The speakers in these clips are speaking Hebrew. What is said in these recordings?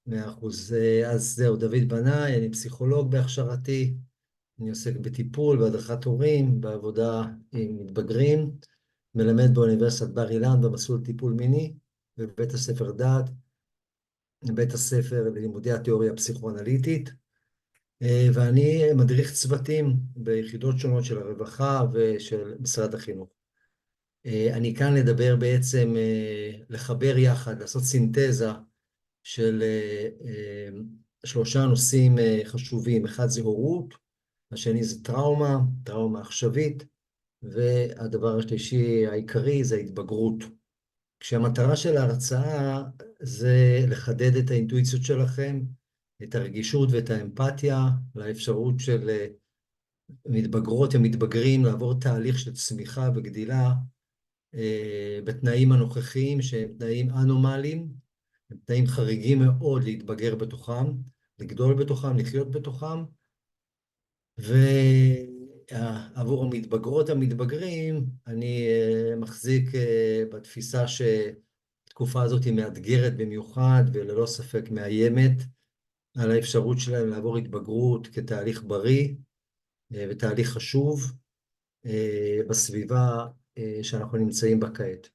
100%. אז זהו, דוד בנאי, אני פסיכולוג בהכשרתי, אני עוסק בטיפול, בהדרכת הורים, בעבודה עם מתבגרים, מלמד באוניברסיטת בר אילן במסלול טיפול מיני, בבית הספר דעת, בית הספר ללימודי התיאוריה הפסיכואנליטית, ואני מדריך צוותים ביחידות שונות של הרווחה ושל משרד החינוך. אני כאן לדבר בעצם, לחבר יחד, לעשות סינתזה של שלושה נושאים חשובים. אחד זה הורות, השני זה טראומה, טראומה עכשווית, והדבר השלישי העיקרי זה ההתבגרות. כשהמטרה של ההרצאה זה לחדד את האינטואיציות שלכם, את הרגישות ואת האמפתיה לאפשרות של מתבגרות ומתבגרים לעבור תהליך של צמיחה וגדילה בתנאים הנוכחיים שהם תנאים אנומליים, הם תנאים חריגים מאוד להתבגר בתוכם, לגדול בתוכם, לחיות בתוכם, ועבור המתבגרות המתבגרים, אני מחזיק בתפיסה שהתקופה הזאת היא מאתגרת במיוחד וללא ספק מאיימת על האפשרות שלהם לעבור התבגרות כתהליך בריא ותהליך חשוב בסביבה שאנחנו נמצאים בה כעת.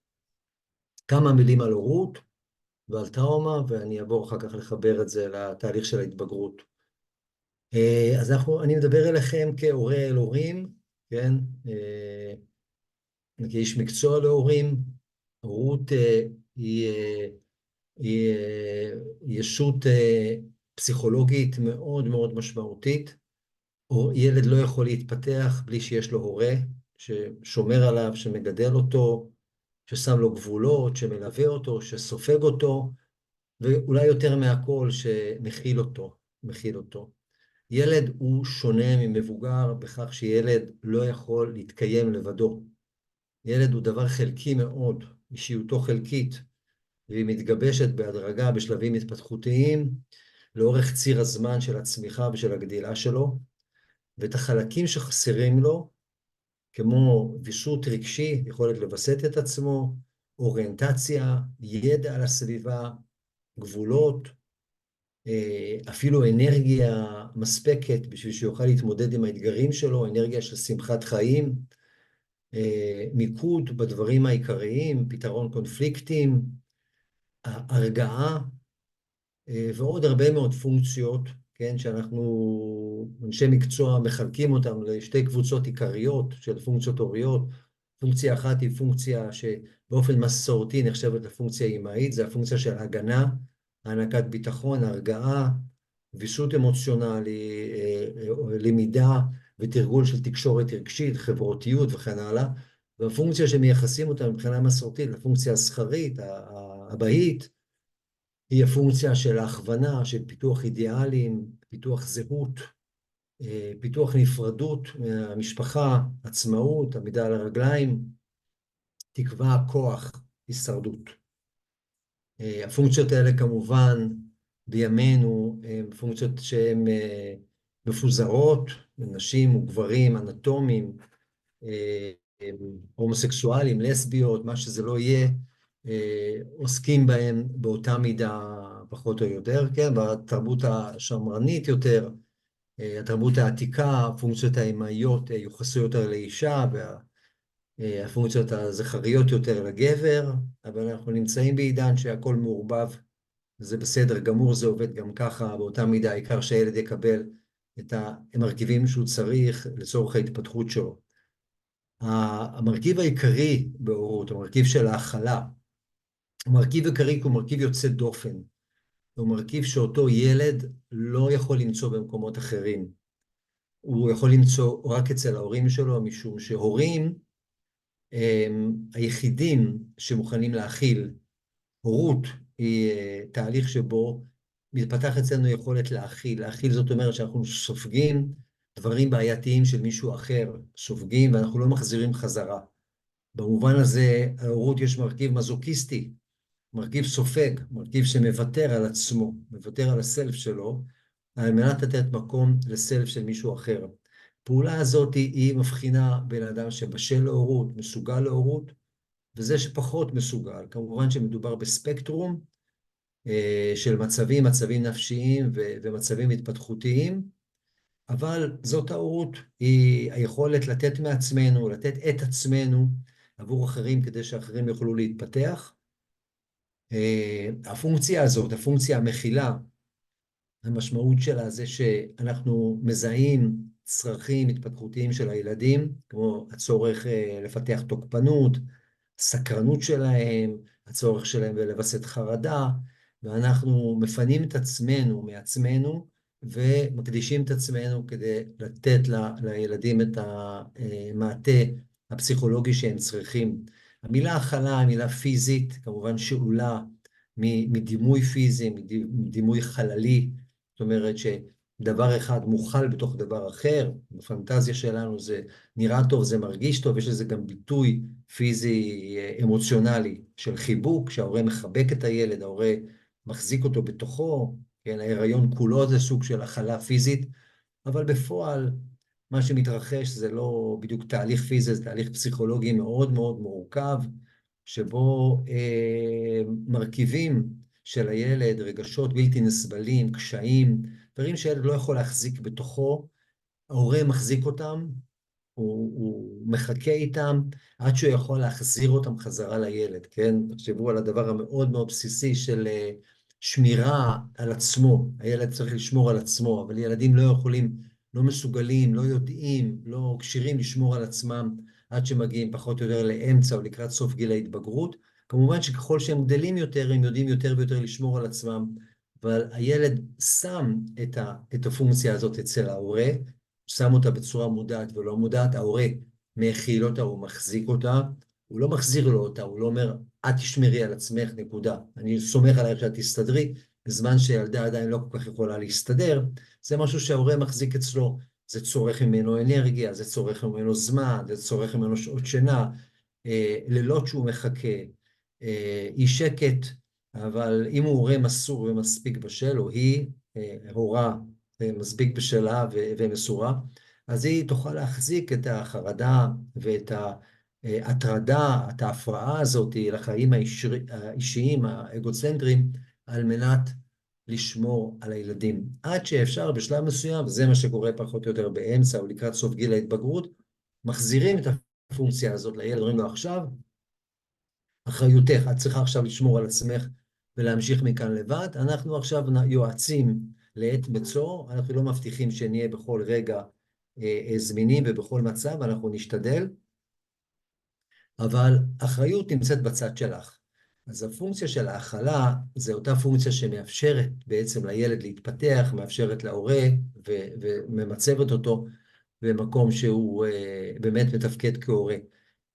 כמה מילים על הורות ועל טראומה, ואני אעבור אחר כך לחבר את זה לתהליך של ההתבגרות. אז אני מדבר אליכם כהורה אל הורים, כן? כאיש מקצוע להורים. הורות היא ישות פסיכולוגית מאוד מאוד משמעותית. ילד לא יכול להתפתח בלי שיש לו הורה ששומר עליו, שמגדל אותו, ששם לו גבולות, שמלווה אותו, שסופג אותו, ואולי יותר מהכל שמכיל אותו. ילד הוא שונה ממבוגר בכך שילד לא יכול להתקיים לבדו. ילד הוא דבר חלקי מאוד, אישיותו חלקית, והיא מתגבשת בהדרגה בשלבים התפתחותיים, לאורך ציר הזמן של הצמיחה ושל הגדילה שלו, ואת החלקים שחסרים לו, כמו ויסות רגשי, יכולת לבסט את עצמו, אוריינטציה, ידע על הסביבה, גבולות, אפילו אנרגיה מספקת בשביל שיוכל להתמודד עם האתגרים שלו, אנרגיה של שמחת חיים, מיקוד בדברים העיקריים, פתרון קונפליקטים, הרגעה, ועוד הרבה מאוד פונקציות, כן, שאנחנו, אנשי מקצוע, מחלקים אותם לשתי קבוצות עיקריות של פונקציות הוריות. פונקציה אחת היא פונקציה שבאופן מסורתי נחשבת לפונקציה אימהית, זה הפונקציה של הגנה, הענקת ביטחון, הרגעה, ויסות אמוציונלי, למידה ותרגול של תקשורת רגשית, חברותיות וכן הלאה. והפונקציה שמייחסים אותה מבחינה מסורתית, לפונקציה הזכרית, הבאית, היא הפונקציה של ההכוונה, של פיתוח אידיאלים, פיתוח זהות, פיתוח נפרדות מהמשפחה, עצמאות, עמידה על הרגליים, תקווה, כוח, הישרדות. הפונקציות האלה כמובן בימינו הן פונקציות שהן מפוזרות, נשים וגברים, אנטומיים, הומוסקסואלים, לסביות, מה שזה לא יהיה, עוסקים בהם באותה מידה פחות או יותר, כן? בתרבות השמרנית יותר, התרבות העתיקה, הפונקציות האימהיות יוחסו יותר לאישה, והפונקציות הזכריות יותר לגבר, אבל אנחנו נמצאים בעידן שהכל מעורבב, זה בסדר גמור, זה עובד גם ככה, באותה מידה, העיקר שהילד יקבל את המרכיבים שהוא צריך לצורך ההתפתחות שלו. המרכיב העיקרי בהורות, המרכיב של ההכלה, המרכיב העיקרי הוא מרכיב יוצא דופן, הוא מרכיב שאותו ילד לא יכול למצוא במקומות אחרים. הוא יכול למצוא רק אצל ההורים שלו, משום שהורים הם היחידים שמוכנים להכיל. הורות היא תהליך שבו מתפתח אצלנו יכולת להכיל. להכיל זאת אומרת שאנחנו סופגים דברים בעייתיים של מישהו אחר, סופגים ואנחנו לא מחזירים חזרה. במובן הזה, ההורות יש מרכיב מזוקיסטי, מרכיב סופג, מרכיב שמוותר על עצמו, מוותר על הסלף שלו, על מנת לתת מקום לסלף של מישהו אחר. הפעולה הזאת היא מבחינה בין האדם שבשל להורות, מסוגל להורות, וזה שפחות מסוגל. כמובן שמדובר בספקטרום, של מצבים נפשיים ומצבים התפתחותיים, אבל זאת ההורות, היא היכולת לתת מעצמנו, לתת את עצמנו עבור אחרים כדי שאחרים יוכלו להתפתח. הפונקציה הזאת, הפונקציה המכילה, המשמעות שלה זה שאנחנו מזהים צרכים התפתחותיים של הילדים, כמו הצורך לפתח תוקפנות, סקרנות שלהם, הצורך שלהם לווסת חרדה, ואנחנו מפנים את עצמנו מעצמנו ומקדישים את עצמנו כדי לתת לילדים את המעטה הפסיכולוגי שהם צריכים. המילה הכלה היא מילה פיזית, כמובן שאולה מדימוי פיזי, מדימוי חללי, זאת אומרת שדבר אחד מוכל בתוך דבר אחר, בפנטזיה שלנו זה נראה טוב, זה מרגיש טוב, יש לזה גם ביטוי פיזי אמוציונלי של חיבוק, שההורה מחבק את הילד, ההורה מחזיק אותו בתוכו, כן, ההיריון כולו זה סוג של הכלה פיזית, אבל בפועל מה שמתרחש זה לא בדיוק תהליך פיזי, זה תהליך פסיכולוגי מאוד מאוד מורכב, שבו מרכיבים של הילד, רגשות בלתי נסבלים, קשיים, דברים שהילד לא יכול להחזיק בתוכו, ההורה מחזיק אותם, הוא מחכה איתם, עד שהוא יכול להחזיר אותם חזרה לילד, כן? תחשבו על הדבר המאוד מאוד בסיסי של שמירה על עצמו, הילד צריך לשמור על עצמו, אבל ילדים לא יכולים, לא מסוגלים, לא יודעים, לא כשירים לשמור על עצמם, עד שמגיעים פחות או יותר לאמצע או לקראת סוף גיל ההתבגרות. כמובן שככל שהם גדלים יותר, הם יודעים יותר ויותר לשמור על עצמם, אבל הילד שם את הפונקציה הזאת אצל ההורה, שם אותה בצורה מודעת ולא מודעת, ההורה מאכיל אותה, הוא מחזיק אותה, הוא לא מחזיר לו אותה, הוא לא אומר, את תשמרי על עצמך, נקודה. אני סומך עלייך שאת תסתדרי, בזמן שילדה עדיין לא כל כך יכולה להסתדר, זה משהו שההורה מחזיק אצלו, זה צורך ממנו אנרגיה, זה צורך ממנו זמן, זה צורך ממנו שעות שינה, לילות שהוא מחכה, אי שקט, אבל אם הוא הורה מסור ומספיק בשל, או היא הורה מספיק בשלה ומסורה, אז היא תוכל להחזיק את החרדה ואת ההטרדה, את ההפרעה הזאת לחיים האישיים, האגוצנטריים, על מנת לשמור על הילדים. עד שאפשר בשלב מסוים, וזה מה שקורה פחות או יותר באמצע או לקראת סוף גיל ההתבגרות, מחזירים את הפונקציה הזאת לילד, אומרים לו עכשיו, אחריותך, את צריכה עכשיו לשמור על עצמך ולהמשיך מכאן לבד. אנחנו עכשיו יועצים לעת מצוא, אנחנו לא מבטיחים שנהיה בכל רגע זמינים ובכל מצב, אנחנו נשתדל, אבל אחריות נמצאת בצד שלך. אז הפונקציה של ההכלה זה אותה פונקציה שמאפשרת בעצם לילד להתפתח, מאפשרת להורה וממצבת אותו במקום שהוא באמת מתפקד כהורה.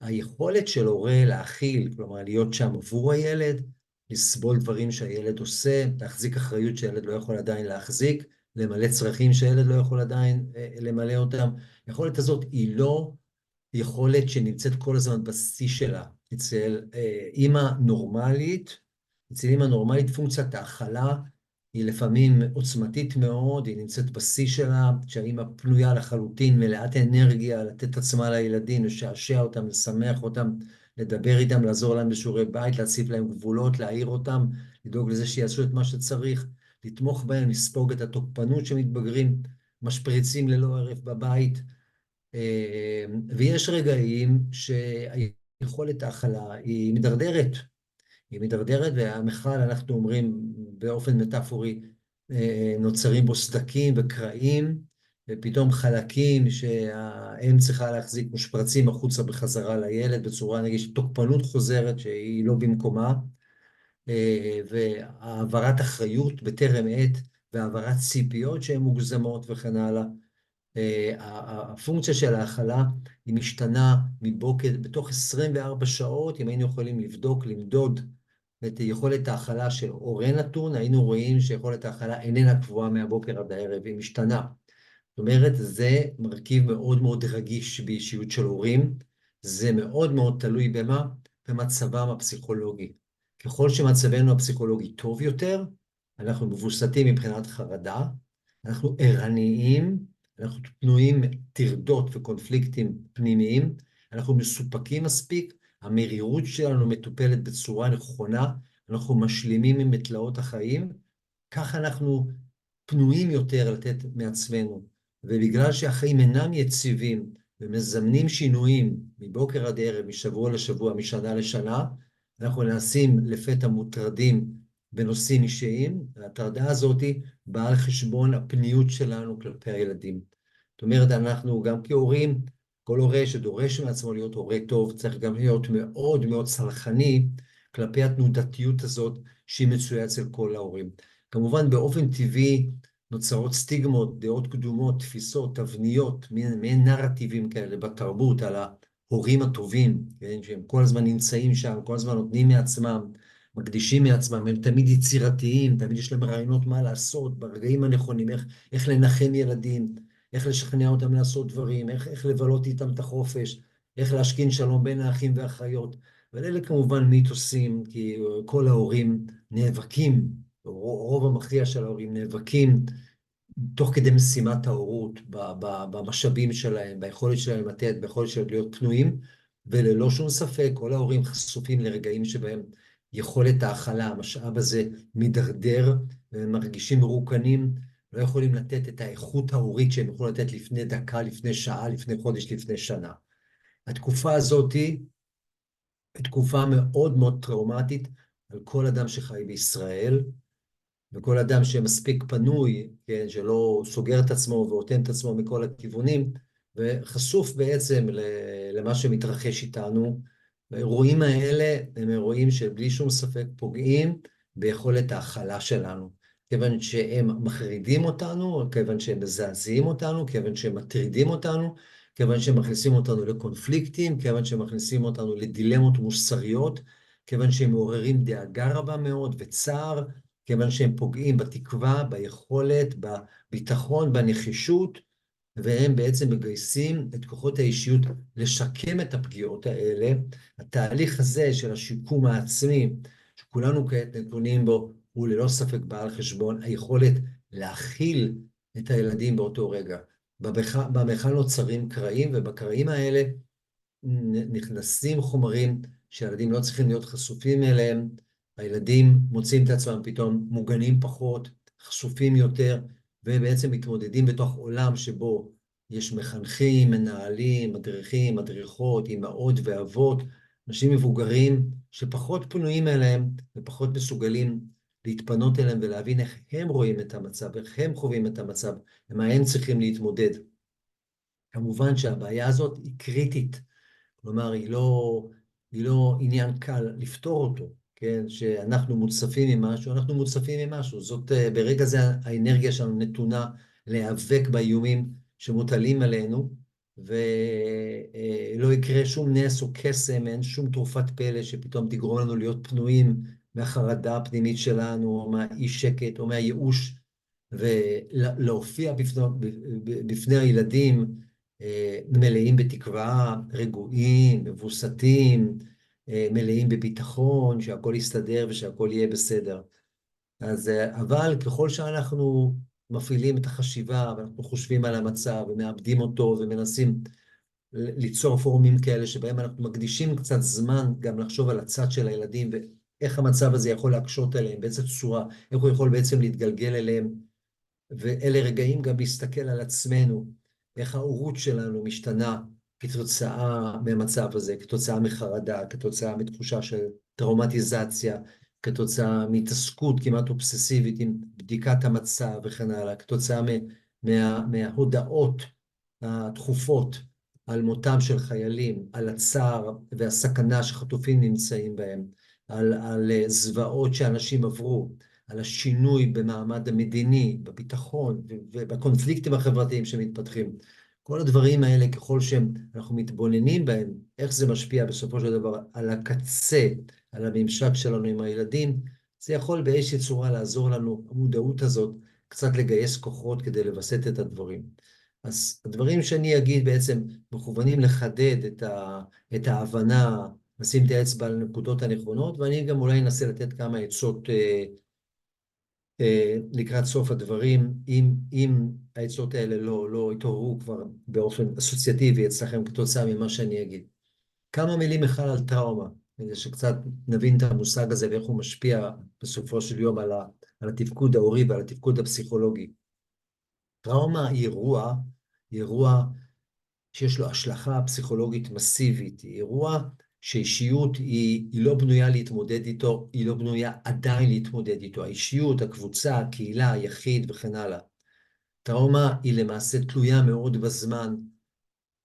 היכולת של הורה להכיל, כלומר להיות שם עבור הילד, לסבול דברים שהילד עושה, להחזיק אחריות שהילד לא יכול עדיין להחזיק, למלא צרכים שהילד לא יכול עדיין למלא אותם. היכולת הזאת היא לא יכולת שנמצאת כל הזמן בשיא שלה. אצל אימא נורמלית, פונקציית ההכלה היא לפעמים עוצמתית מאוד, היא נמצאת בשיא שלה, שהאימא פנויה לחלוטין, מלאת אנרגיה, לתת את עצמה לילדים, לשעשע אותם, לשמח אותם, לדבר איתם, לעזור להם בשיעורי בית, להציב להם גבולות, להעיר אותם, לדאוג לזה שיעשו את מה שצריך, לתמוך בהם, לספוג את התוקפנות שמתבגרים, משפריצים ללא הרף בבית, ויש רגעים שהיכולת ההכלה היא מדרדרת. היא מדרדרת, והמכל, אנחנו אומרים באופן מטאפורי, נוצרים בו סדקים וקרעים, ופתאום חלקים שהאם צריכה להחזיק משפרצים החוצה בחזרה לילד, בצורה נגיד תוקפנות חוזרת שהיא לא במקומה, והעברת אחריות בטרם עת, והעברת ציפיות שהן מוגזמות וכן הלאה. הפונקציה של ההכלה היא משתנה מבוקר, בתוך 24 שעות, אם היינו יכולים לבדוק, למדוד את יכולת ההכלה של הורה נתון, היינו רואים שיכולת ההכלה איננה קבועה מהבוקר עד הערב, היא משתנה. זאת אומרת, זה מרכיב מאוד מאוד רגיש באישיות של הורים, זה מאוד מאוד תלוי במה? במצבם הפסיכולוגי. ככל שמצבנו הפסיכולוגי טוב יותר, אנחנו מבוסתים מבחינת חרדה, אנחנו ערניים, אנחנו פנויים טרדות וקונפליקטים פנימיים, אנחנו מסופקים מספיק, המרירות שלנו מטופלת בצורה נכונה, אנחנו משלימים עם תלאות החיים, כך אנחנו פנויים יותר לתת מעצמנו. ובגלל שהחיים אינם יציבים ומזמנים שינויים מבוקר עד ערב, משבוע לשבוע, משנה לשנה, אנחנו נעשים לפתע מוטרדים בנושאים אישיים, וההטרדה הזאת באה על חשבון הפניות שלנו כלפי הילדים. זאת אומרת, אנחנו גם כהורים, כל הורה שדורש מעצמו להיות הורה טוב, צריך גם להיות מאוד מאוד סלחני כלפי התנודתיות הזאת שהיא מצויה אצל כל ההורים. כמובן, באופן טבעי נוצרות סטיגמות, דעות קדומות, תפיסות, תבניות, מעין נרטיבים כאלה בתרבות על ההורים הטובים, כן? שהם כל הזמן נמצאים שם, כל הזמן נותנים מעצמם, מקדישים מעצמם, הם תמיד יצירתיים, תמיד יש להם רעיונות מה לעשות, ברגעים הנכונים, איך לנחם ילדים, איך לשכנע אותם לעשות דברים, איך לבלות איתם את החופש, איך להשכין שלום בין האחים והאחיות. ואלה כמובן מיתוסים, כי כל ההורים נאבקים, רוב המכריע של ההורים נאבקים תוך כדי משימת ההורות, במשאבים שלהם, ביכולת שלהם לתת, ביכולת שלהם להיות פנויים, וללא שום ספק, כל ההורים חשופים לרגעים שבהם יכולת ההכלה, המשאב הזה מידרדר, והם מרגישים מרוקנים, לא יכולים לתת את האיכות ההורית שהם יכולים לתת לפני דקה, לפני שעה, לפני חודש, לפני שנה. התקופה הזאת היא תקופה מאוד מאוד טראומטית על כל אדם שחי בישראל, וכל אדם שמספיק פנוי, כן, שלא סוגר את עצמו ואוטם את עצמו מכל הכיוונים, וחשוף בעצם למה שמתרחש איתנו. האירועים האלה הם אירועים שבלי שום ספק פוגעים ביכולת ההכלה שלנו, כיוון שהם מחרידים אותנו, כיוון שהם מזעזעים אותנו, כיוון שהם מטרידים אותנו, כיוון שהם מכניסים אותנו לקונפליקטים, כיוון שהם מכניסים אותנו לדילמות מוסריות, כיוון שהם מעוררים דאגה רבה מאוד וצער, כיוון שהם פוגעים בתקווה, ביכולת, בביטחון, בנחישות, והם בעצם מגייסים את כוחות האישיות לשקם את הפגיעות האלה. התהליך הזה של השיקום העצמי, שכולנו כעת נתונים בו, הוא ללא ספק בעל חשבון היכולת להכיל את הילדים באותו רגע. במכל נוצרים קרעים, ובקרעים האלה נכנסים חומרים שהילדים לא צריכים להיות חשופים אליהם, הילדים מוצאים את עצמם פתאום מוגנים פחות, חשופים יותר, ובעצם מתמודדים בתוך עולם שבו יש מחנכים, מנהלים, מדריכים, מדריכות, אמהות ואבות, אנשים מבוגרים שפחות פנויים אליהם ופחות מסוגלים להתפנות אליהם ולהבין איך הם רואים את המצב, איך הם חווים את המצב, ומה הם צריכים להתמודד. כמובן שהבעיה הזאת היא קריטית, כלומר, היא לא עניין קל לפתור אותו, כן? שאנחנו מוצפים ממשהו, אנחנו מוצפים ממשהו. זאת, ברגע זה האנרגיה שלנו נתונה להיאבק באיומים שמוטלים עלינו, ולא יקרה שום נס או קסם, אין שום תרופת פלא שפתאום תגרום לנו להיות פנויים מהחרדה הפנימית שלנו, או מהאי שקט, או מהייאוש, ולהופיע בפני הילדים, מלאים בתקווה, רגועים, מבוסתים, מלאים בביטחון, שהכל יסתדר ושהכל יהיה בסדר. אז, אבל ככל שאנחנו מפעילים את החשיבה, ואנחנו חושבים על המצב, ומאבדים אותו, ומנסים ליצור פורומים כאלה, שבהם אנחנו מקדישים קצת זמן גם לחשוב על הצד של הילדים, ואיך המצב הזה יכול להקשות עליהם, באיזה צורה, איך הוא יכול בעצם להתגלגל אליהם, ואלה רגעים גם להסתכל על עצמנו, איך ההורות שלנו משתנה כתוצאה מהמצב הזה, כתוצאה מחרדה, כתוצאה מתחושה של טראומטיזציה, כתוצאה מהתעסקות כמעט אובססיבית עם בדיקת המצב וכן הלאה, כתוצאה מההודעות הדחופות על מותם של חיילים, על הצער והסכנה שחטופים נמצאים בהם, על זוועות שאנשים עברו, על השינוי במעמד המדיני, בביטחון ובקונפליקטים החברתיים שמתפתחים. כל הדברים האלה, ככל שאנחנו מתבוננים בהם, איך זה משפיע בסופו של דבר על הקצה, על הממשק שלנו עם הילדים, זה יכול באיזושהי צורה לעזור לנו, המודעות הזאת, קצת לגייס כוחות כדי לבסט את הדברים. אז הדברים שאני אגיד בעצם מכוונים לחדד את ההבנה, לשים את האצבע על הנקודות הנכונות, ואני גם אולי אנסה לתת כמה עצות לקראת סוף הדברים, אם העצות האלה לא התעוררו כבר באופן אסוציאטיבי אצלכם כתוצאה ממה שאני אגיד. כמה מילים בכלל על טראומה. כדי שקצת נבין את המושג הזה ואיך הוא משפיע בסופו של יום על התפקוד ההורי ועל התפקוד הפסיכולוגי. טראומה היא אירוע שיש לו השלכה פסיכולוגית מסיבית, היא אירוע שאישיות היא לא בנויה להתמודד איתו, היא לא בנויה עדיין להתמודד איתו. האישיות, הקבוצה, הקהילה, היחיד וכן הלאה. טראומה היא למעשה תלויה מאוד בזמן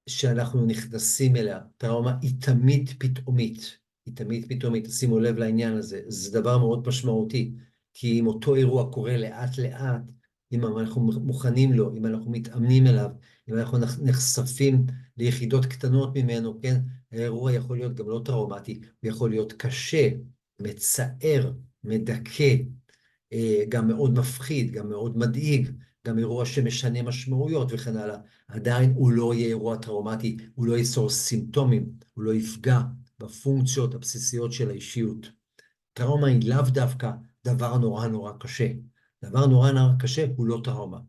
שאנחנו נכנסים אליה. טראומה היא תמיד פתאומית. היא תמיד פתאומית, שימו לב לעניין הזה. זה דבר מאוד משמעותי, כי אם אותו אירוע קורה לאט לאט, אם אנחנו מוכנים לו, אם אנחנו מתאמנים אליו, אם אנחנו נחשפים ליחידות קטנות ממנו, כן? האירוע יכול להיות גם לא טראומטי, הוא יכול להיות קשה, מצער, מדכא, גם מאוד מפחיד, גם מאוד מדאיג, גם אירוע שמשנה משמעויות וכן הלאה. עדיין הוא לא יהיה אירוע טראומטי, הוא לא ייצור סימפטומים, הוא לא יפגע בפונקציות הבסיסיות של האישיות. טראומה היא לאו דווקא דבר נורא נורא קשה. דבר נורא נורא קשה הוא לא טראומה.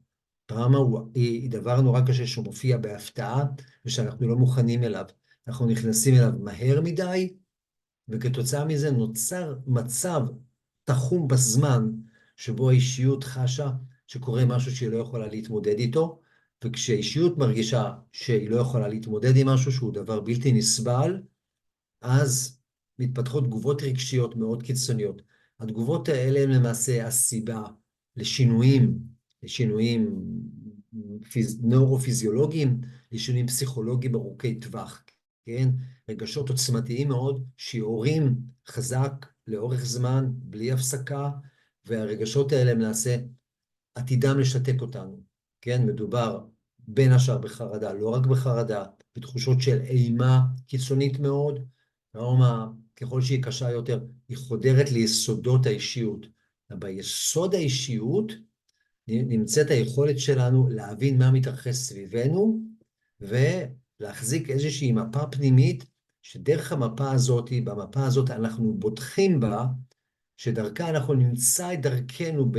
טראומה היא דבר נורא קשה שמופיע בהפתעה ושאנחנו לא מוכנים אליו. אנחנו נכנסים אליו מהר מדי, וכתוצאה מזה נוצר מצב תחום בזמן שבו האישיות חשה שקורה משהו שהיא לא יכולה להתמודד איתו, וכשהאישיות מרגישה שהיא לא יכולה להתמודד עם משהו שהוא דבר בלתי נסבל, אז מתפתחות תגובות רגשיות מאוד קיצוניות. התגובות האלה הן למעשה הסיבה לשינויים נוירופיזיולוגיים, לשינויים פסיכולוגיים ארוכי טווח, כן? רגשות עוצמתיים מאוד, שיעורים חזק לאורך זמן, בלי הפסקה, והרגשות האלה למעשה עתידם לשתק אותנו, כן? מדובר בין השאר בחרדה, לא רק בחרדה, בתחושות של אימה קיצונית מאוד. טראומה, ככל שהיא קשה יותר, היא חודרת ליסודות האישיות. ביסוד האישיות נמצאת היכולת שלנו להבין מה מתרחש סביבנו, ולהחזיק איזושהי מפה פנימית, שדרך המפה הזאת, במפה הזאת אנחנו בוטחים בה, שדרכה אנחנו נמצא את דרכנו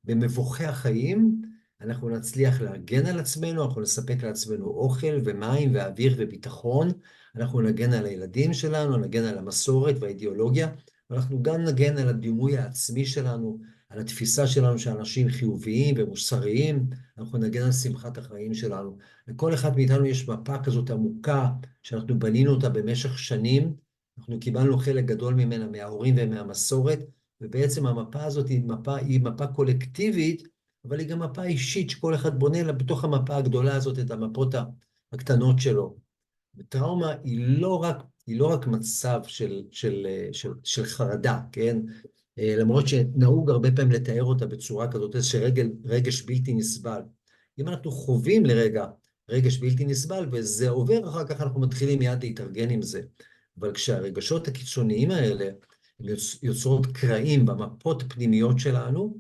במבוכי החיים, אנחנו נצליח להגן על עצמנו, אנחנו נספק לעצמנו אוכל ומים ואוויר וביטחון, אנחנו נגן על הילדים שלנו, נגן על המסורת והאידיאולוגיה, ואנחנו גם נגן על הדימוי העצמי שלנו, על התפיסה שלנו שאנשים חיוביים ומוסריים, אנחנו נגן על שמחת החיים שלנו. לכל אחד מאיתנו יש מפה כזאת עמוקה, שאנחנו בנינו אותה במשך שנים, אנחנו קיבלנו חלק גדול ממנה מההורים ומהמסורת, ובעצם המפה הזאת היא מפה קולקטיבית, אבל היא גם מפה אישית שכל אחד בונה לה בתוך המפה הגדולה הזאת את המפות הקטנות שלו. וטראומה היא לא רק מצב של חרדה, כן? למרות שנהוג הרבה פעמים לתאר אותה בצורה כזאת, רגש בלתי נסבל. אם אנחנו חווים לרגע רגש בלתי נסבל, וזה עובר, אחר כך אנחנו מתחילים מיד להתארגן עם זה. אבל כשהרגשות הקיצוניים האלה יוצרות קרעים במפות פנימיות שלנו,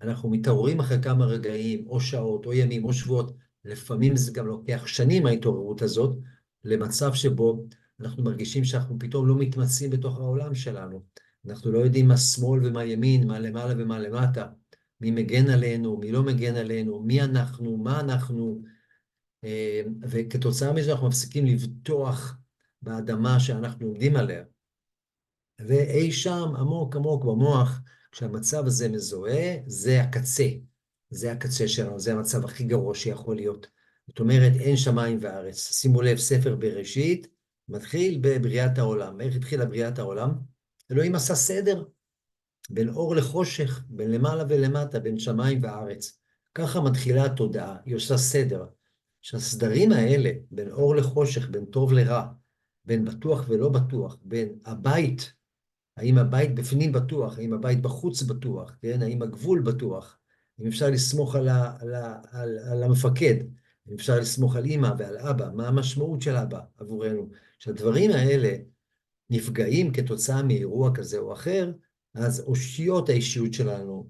אנחנו מתעוררים אחרי כמה רגעים, או שעות, או ימים, או שבועות, לפעמים זה גם לוקח שנים ההתעוררות הזאת, למצב שבו אנחנו מרגישים שאנחנו פתאום לא מתמצאים בתוך העולם שלנו. אנחנו לא יודעים מה שמאל ומה ימין, מה למעלה ומה למטה, מי מגן עלינו, מי לא מגן עלינו, מי אנחנו, מה אנחנו, וכתוצאה מזה אנחנו מפסיקים לבטוח באדמה שאנחנו עומדים עליה. ואי שם, עמוק עמוק במוח, כשהמצב הזה מזוהה, זה הקצה. זה הקצה שלנו, זה המצב הכי גרוע שיכול להיות. זאת אומרת, אין שמיים וארץ. שימו לב, ספר בראשית מתחיל בבריאת העולם. איך התחילה בריאת העולם? אלוהים עשה סדר בין אור לחושך, בין למעלה ולמטה, בין שמיים וארץ. ככה מתחילה התודעה, היא עושה סדר. שהסדרים האלה, בין אור לחושך, בין טוב לרע, בין בטוח ולא בטוח, בין הבית, האם הבית בפנים בטוח, האם הבית בחוץ בטוח, כן? האם הגבול בטוח, אם אפשר לסמוך על המפקד, אם אפשר לסמוך על אמא ועל אבא, מה המשמעות של אבא עבורנו. שהדברים האלה נפגעים כתוצאה מאירוע כזה או אחר, אז אושיות האישיות שלנו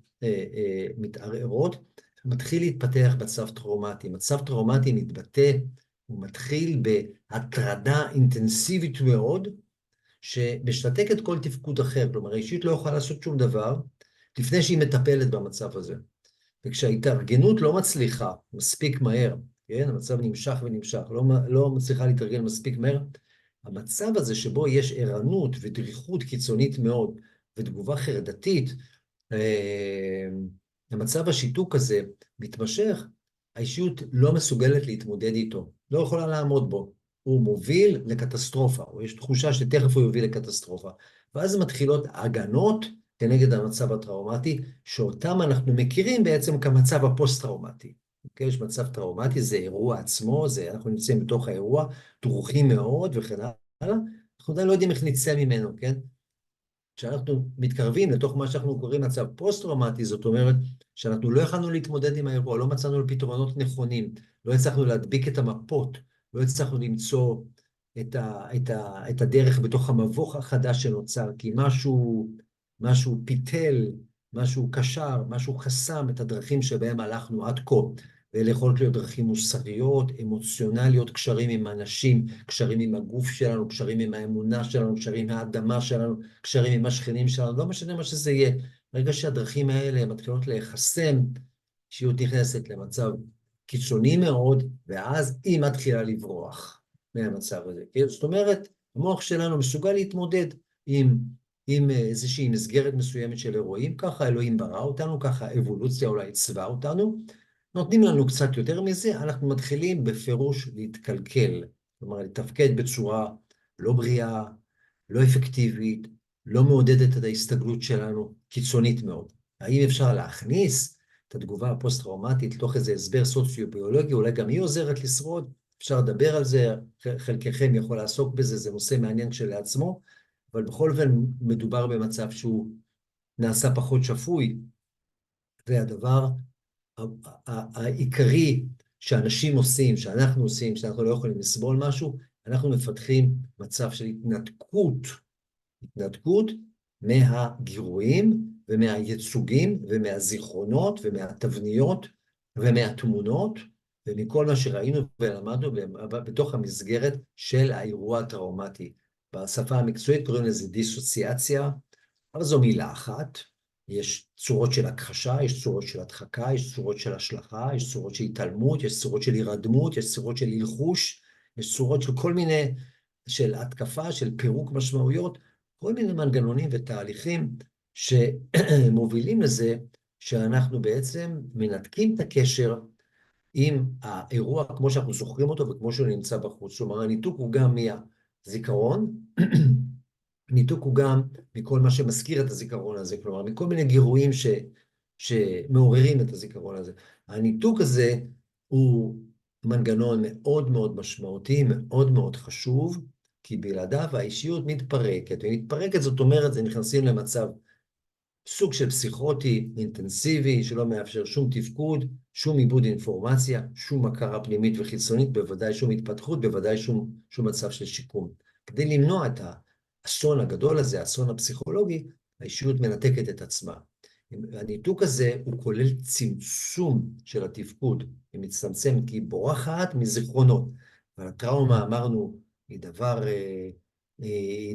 מתערערות, מתחיל להתפתח מצב טראומטי. מצב טראומטי מתבטא, הוא מתחיל בהטרדה אינטנסיבית מאוד, שמשתק את כל תפקוד אחר, כלומר, האישית לא יכולה לעשות שום דבר, לפני שהיא מטפלת במצב הזה. וכשההתארגנות לא מצליחה מספיק מהר, כן? המצב נמשך ונמשך, לא מצליחה להתארגן מספיק מהר, המצב הזה שבו יש ערנות ודריכות קיצונית מאוד ותגובה חרדתית, המצב השיתוק הזה מתמשך, האישיות לא מסוגלת להתמודד איתו, לא יכולה לעמוד בו. הוא מוביל לקטסטרופה, או יש תחושה שתכף הוא יוביל לקטסטרופה. ואז מתחילות הגנות כנגד המצב הטראומטי, שאותם אנחנו מכירים בעצם כמצב הפוסט-טראומטי. אוקיי? יש מצב טראומטי, זה אירוע עצמו, אנחנו נמצאים בתוך האירוע, דרוכים מאוד וכן הלאה, אנחנו עדיין לא יודעים איך נצא ממנו, כן? כשאנחנו מתקרבים לתוך מה שאנחנו קוראים מצב פוסט-טראומטי, זאת אומרת שאנחנו לא יכולנו להתמודד עם האירוע, לא מצאנו פתרונות נכונים, לא הצלחנו להדביק את המפות, לא הצלחנו למצוא את הדרך בתוך המבוך החדש שנוצר, כי משהו פיתל, משהו קשר, משהו חסם את הדרכים שבהם הלכנו עד כה. ואלה יכולות להיות דרכים מוסריות, אמוציונליות, קשרים עם אנשים, קשרים עם הגוף שלנו, קשרים עם האמונה שלנו, קשרים עם האדמה שלנו, קשרים עם השכנים שלנו, לא משנה מה שזה יהיה. ברגע שהדרכים האלה מתחילות להיחסם, אישיות נכנסת למצב קיצוני מאוד, ואז היא מתחילה לברוח מהמצב הזה. כן? זאת אומרת, המוח שלנו מסוגל להתמודד עם איזושהי מסגרת מסוימת של אירועים, ככה אלוהים ברא אותנו, ככה אבולוציה אולי צבע אותנו, נותנים לנו קצת יותר מזה, אנחנו מתחילים בפירוש להתקלקל, כלומר לתפקד בצורה לא בריאה, לא אפקטיבית, לא מעודדת את ההסתגלות שלנו, קיצונית מאוד. האם אפשר להכניס את התגובה הפוסט-טראומטית לתוך איזה הסבר סוציו-ביולוגי, אולי גם היא עוזרת לשרוד, אפשר לדבר על זה, חלקכם יכול לעסוק בזה, זה נושא מעניין כשלעצמו, אבל בכל אופן מדובר במצב שהוא נעשה פחות שפוי, והדבר העיקרי שאנשים עושים, שאנחנו עושים, שאנחנו לא יכולים לסבול משהו, אנחנו מפתחים מצב של התנתקות מהגירויים ומהייצוגים ומהזיכרונות ומהתבניות ומהתמונות ומכל מה שראינו ולמדנו בתוך המסגרת של האירוע הטראומטי. בשפה המקצועית קוראים לזה דיסוציאציה, אבל זו מילה אחת. יש צורות של הכחשה, יש צורות של הדחקה, יש צורות של השלכה, יש צורות של התעלמות, יש צורות של הירדמות, יש צורות של הלחוש, יש צורות של כל מיני, של התקפה, של פירוק משמעויות, כל מיני מנגנונים ותהליכים שמובילים לזה שאנחנו בעצם מנתקים את הקשר עם האירוע כמו שאנחנו זוכרים אותו וכמו שהוא נמצא בחוץ. כלומר, הניתוק הוא גם מהזיכרון, ניתוק הוא גם מכל מה שמזכיר את הזיכרון הזה, כלומר, מכל מיני גירויים שמעוררים את הזיכרון הזה. הניתוק הזה הוא מנגנון מאוד מאוד משמעותי, מאוד מאוד חשוב, כי בלעדיו האישיות מתפרקת, ומתפרקת זאת אומרת, זה נכנסים למצב סוג של פסיכוטי, אינטנסיבי, שלא מאפשר שום תפקוד, שום עיבוד אינפורמציה, שום הכרה פנימית וחיצונית, בוודאי שום התפתחות, בוודאי שום מצב של שיקום. כדי למנוע את האסון הגדול הזה, האסון הפסיכולוגי, האישיות מנתקת את עצמה. הניתוק הזה הוא כולל צמצום של התפקוד, היא מצטמצמת כי היא בורחת מזיכרונות. אבל הטראומה, אמרנו, היא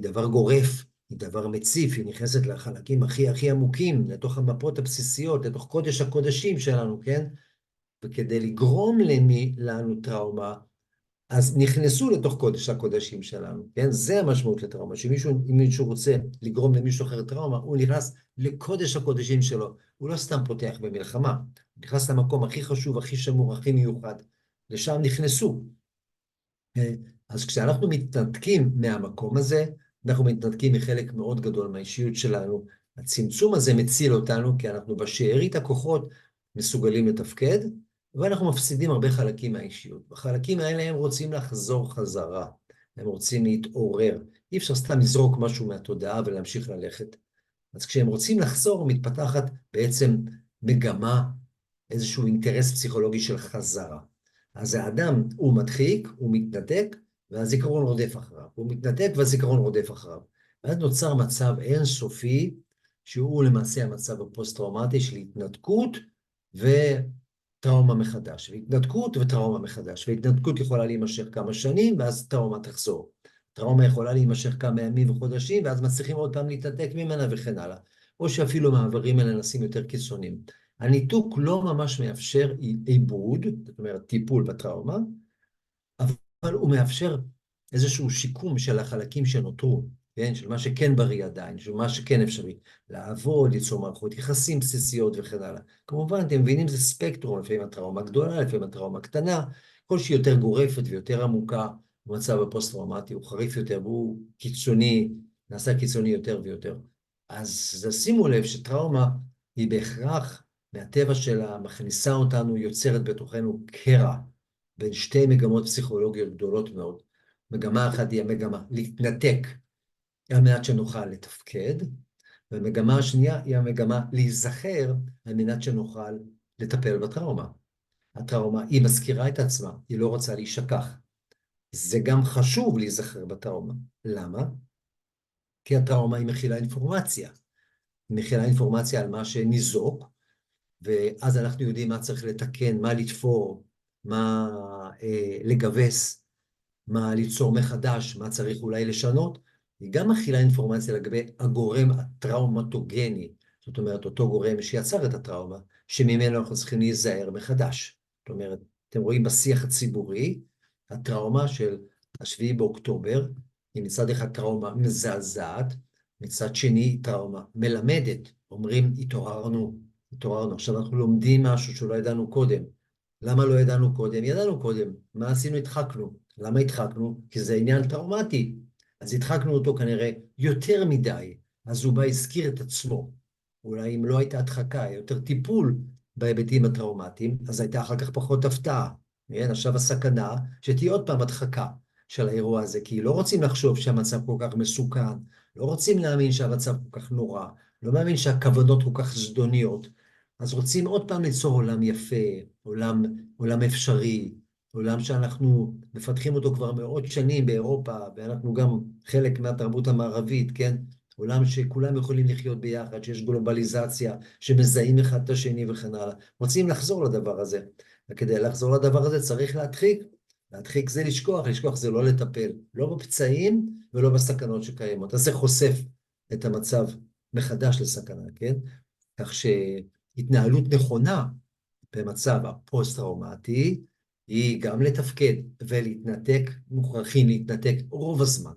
דבר גורף, היא דבר מציף, היא נכנסת לחלקים הכי עמוקים, לתוך המפות הבסיסיות, לתוך קודש הקודשים שלנו, כן? וכדי לגרום לנו טראומה, אז נכנסו לתוך קודש הקודשים שלנו, כן? זה המשמעות לטראומה, אם מישהו רוצה לגרום למישהו אחר טראומה, הוא נכנס לקודש הקודשים שלו, הוא לא סתם פותח במלחמה, הוא נכנס למקום הכי חשוב, הכי שמור, הכי מיוחד, לשם נכנסו. אז כשאנחנו מתנתקים מהמקום הזה, אנחנו מתנתקים מחלק מאוד גדול מהאישיות שלנו, הצמצום הזה מציל אותנו, כי אנחנו בשארית הכוחות מסוגלים לתפקד, ואנחנו מפסידים הרבה חלקים מהאישיות. בחלקים האלה הם רוצים לחזור חזרה, הם רוצים להתעורר. אי אפשר סתם לזרוק משהו מהתודעה ולהמשיך ללכת. אז כשהם רוצים לחזור, מתפתחת בעצם מגמה, איזשהו אינטרס פסיכולוגי של חזרה. אז האדם הוא מדחיק, הוא מתנתק, והזיכרון רודף אחריו. הוא מתנתק והזיכרון רודף אחריו. ואז נוצר מצב אינסופי, שהוא למעשה המצב הפוסט-טראומטי של התנתקות וטראומה מחדש. והתנתקות וטראומה מחדש. והתנתקות יכולה להימשך כמה שנים, ואז טראומה תחזור. טראומה יכולה להימשך כמה ימים וחודשים, ואז מצליחים עוד פעם להתנתק ממנה וכן הלאה. או שאפילו מעברים אלה נעשים יותר קיצוניים. הניתוק לא ממש מאפשר עיבוד, זאת אומרת טיפול בטראומה, אבל הוא מאפשר איזשהו שיקום של החלקים שנותרו, כן? של מה שכן בריא עדיין, של מה שכן אפשרי. לעבוד, ליצור מערכות יחסים בסיסיות וכן הלאה. כמובן, אתם מבינים, זה ספקטרום, לפעמים הטראומה גדולה, לפעמים הטראומה קטנה, כל שהיא יותר גורפת ויותר עמוקה, במצב הפוסט-טראומטי הוא חריף יותר, והוא קיצוני, נעשה קיצוני יותר ויותר. אז שימו לב שטראומה היא בהכרח, מהטבע שלה, מכניסה אותנו, יוצרת בתוכנו קרע, בין שתי מגמות פסיכולוגיות גדולות מאוד. מגמה אחת היא המגמה להתנתק על מנת שנוכל לתפקד, והמגמה השנייה היא המגמה להיזכר על מנת שנוכל לטפל בטראומה. הטראומה היא מזכירה את עצמה, היא לא רוצה להישכח. זה גם חשוב להיזכר בטראומה. למה? כי הטראומה היא מכילה אינפורמציה. היא מכילה אינפורמציה על מה שניזוק, ואז אנחנו יודעים מה צריך לתקן, מה לתפור, מה לגבס, מה ליצור מחדש, מה צריך אולי לשנות. היא גם מכילה אינפורמציה לגבי הגורם הטראומטוגני, זאת אומרת, אותו גורם שיצר את הטראומה, שממנו אנחנו צריכים להיזהר מחדש. זאת אומרת, אתם רואים בשיח הציבורי, הטראומה של השביעי באוקטובר, היא מצד אחד טראומה מזעזעת, מצד שני טראומה מלמדת. אומרים, התעוררנו, התעוררנו. עכשיו אנחנו לומדים משהו שלא ידענו קודם. למה לא ידענו קודם? ידענו קודם. מה עשינו? הדחקנו. למה הדחקנו? כי זה עניין טראומטי. אז הדחקנו אותו כנראה יותר מדי. אז הוא בא הזכיר את עצמו. אולי אם לא הייתה הדחקה, יותר טיפול בהיבטים הטראומטיים, אז הייתה אחר כך פחות הפתעה. כן? עכשיו הסכנה שתהיה עוד פעם הדחקה של האירוע הזה, כי לא רוצים לחשוב שהמצב כל כך מסוכן, לא רוצים להאמין שהמצב כל כך נורא, לא מאמין שהכוונות כל כך זדוניות, אז רוצים עוד פעם ליצור עולם יפה, עולם אפשרי, עולם שאנחנו מפתחים אותו כבר מאות שנים באירופה, ואנחנו גם חלק מהתרבות המערבית, כן? עולם שכולם יכולים לחיות ביחד, שיש גלובליזציה, שמזהים אחד את השני וכן הלאה. רוצים לחזור לדבר הזה, וכדי לחזור לדבר הזה צריך להדחיק. להדחיק זה לשכוח, לשכוח זה לא לטפל, לא בפצעים ולא בסכנות שקיימות. אז זה חושף את המצב מחדש לסכנה, כן? כך שהתנהלות נכונה במצב הפוסט-טראומטי היא גם לתפקד ולהתנתק, מוכרחים להתנתק רוב הזמן,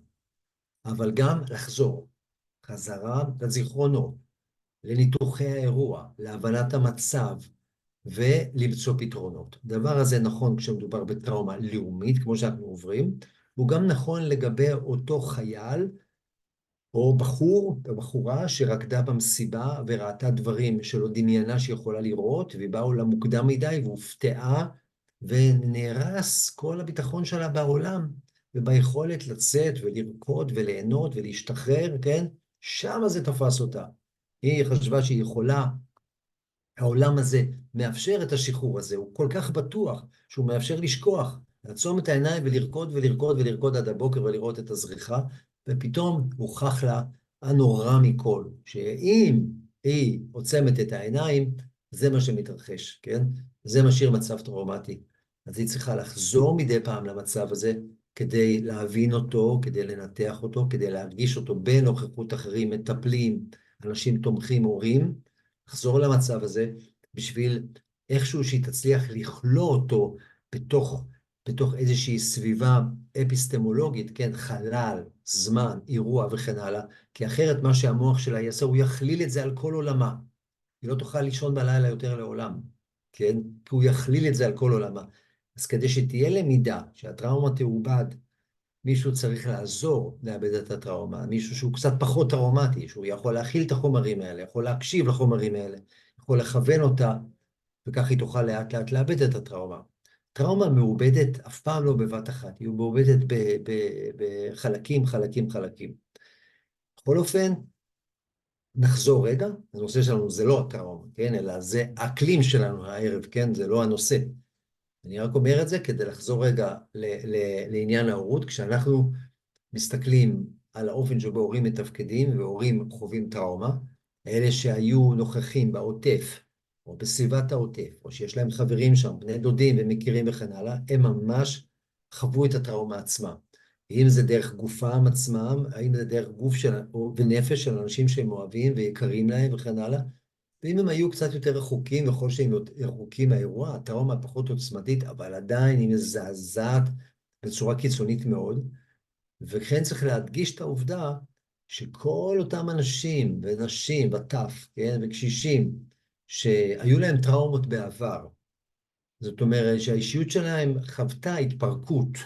אבל גם לחזור חזרה לזיכרונות, לניתוחי האירוע, להבנת המצב ולמצוא פתרונות. הדבר הזה נכון כשמדובר בטראומה לאומית, כמו שאנחנו עוברים, הוא גם נכון לגבי אותו חייל או בחור או בחורה שרקדה במסיבה וראתה דברים שלא דמיינה שיכולה לראות, והיא באה עולם מוקדם מדי והופתעה, ונהרס כל הביטחון שלה בעולם, וביכולת לצאת ולרקוד וליהנות ולהשתחרר, כן? שם זה תפס אותה. היא חשבה שהיא יכולה, העולם הזה מאפשר את השחרור הזה, הוא כל כך בטוח שהוא מאפשר לשכוח, לעצום את העיניים ולרקוד ולרקוד ולרקוד עד הבוקר ולראות את הזריחה, ופתאום הוכח לה הנורא מכל, שאם היא עוצמת את העיניים, זה מה שמתרחש, כן? זה משאיר מצב טראומטי. אז היא צריכה לחזור מדי פעם למצב הזה, כדי להבין אותו, כדי לנתח אותו, כדי להרגיש אותו בנוכחות אחרים, מטפלים, אנשים תומכים, הורים, לחזור למצב הזה, בשביל איכשהו שהיא תצליח לכלוא אותו בתוך איזושהי סביבה אפיסטמולוגית, כן, חלל, זמן, אירוע וכן הלאה, כי אחרת מה שהמוח שלה יעשה, הוא יכליל את זה על כל עולמה. היא לא תוכל לישון בלילה יותר לעולם, כן? כי הוא יכליל את זה על כל עולמה. אז כדי שתהיה למידה, שהטראומה תעובד, מישהו צריך לעזור לאבד את הטראומה, מישהו שהוא קצת פחות טראומטי, שהוא יכול להכיל את החומרים האלה, יכול להקשיב לחומרים האלה, יכול לכוון אותה, וכך היא תוכל לאט לאט לאבד את הטראומה. טראומה מעובדת אף פעם לא בבת אחת, היא מעובדת בחלקים, חלקים, חלקים. בכל אופן, נחזור רגע, הנושא שלנו זה לא הטראומה, כן? אלא זה האקלים שלנו הערב, כן? זה לא הנושא. אני רק אומר את זה כדי לחזור רגע לעניין ההורות, כשאנחנו מסתכלים על האופן שבו הורים מתפקדים והורים חווים טראומה, אלה שהיו נוכחים בעוטף, או בסביבת העוטף, או שיש להם חברים שם, בני דודים ומכירים וכן הלאה, הם ממש חוו את הטראומה עצמה. אם זה דרך גופם עצמם, האם זה דרך גוף ונפש של אנשים שהם אוהבים ויקרים להם וכן הלאה, ואם הם היו קצת יותר רחוקים, וכל שהם רחוקים מהאירוע, הטראומה פחות עוצמתית, אבל עדיין היא מזעזעת בצורה קיצונית מאוד, וכן צריך להדגיש את העובדה שכל אותם אנשים ונשים וטף, כן, וקשישים, שהיו להם טראומות בעבר, זאת אומרת שהאישיות שלהם חוותה התפרקות,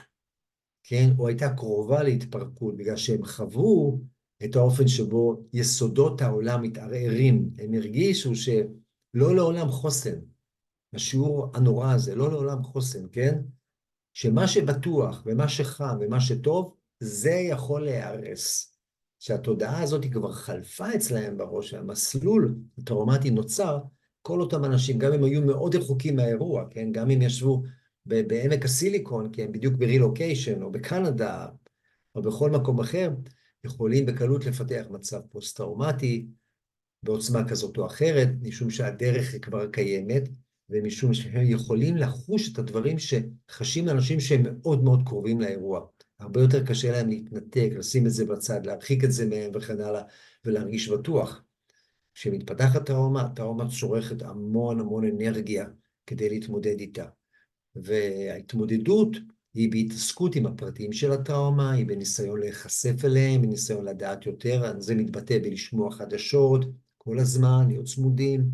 כן, או הייתה קרובה להתפרקות, בגלל שהם חוו את האופן שבו יסודות העולם מתערערים, הם הרגישו שלא לעולם חוסן, השיעור הנורא הזה, לא לעולם חוסן, כן? שמה שבטוח ומה שחם ומה שטוב, זה יכול להיהרס. שהתודעה הזאת היא כבר חלפה אצלהם בראש, המסלול הטראומטי נוצר, כל אותם אנשים, גם אם היו מאוד רחוקים מהאירוע, כן? גם אם ישבו בעמק הסיליקון, כן? בדיוק ברילוקיישן, או בקנדה, או בכל מקום אחר, יכולים בקלות לפתח מצב פוסט-טראומטי, בעוצמה כזאת או אחרת, משום שהדרך היא כבר קיימת, ומשום שהם יכולים לחוש את הדברים שחשים אנשים שהם מאוד מאוד קרובים לאירוע. הרבה יותר קשה להם להתנתק, לשים את זה בצד, להרחיק את זה מהם וכן הלאה, ולהרגיש בטוח. כשמתפתחת טראומה, טראומה צורכת המון המון אנרגיה כדי להתמודד איתה. וההתמודדות היא בהתעסקות עם הפרטים של הטראומה, היא בניסיון להיחשף אליהם, בניסיון לדעת יותר, זה מתבטא בלשמוע חדשות, כל הזמן, להיות צמודים,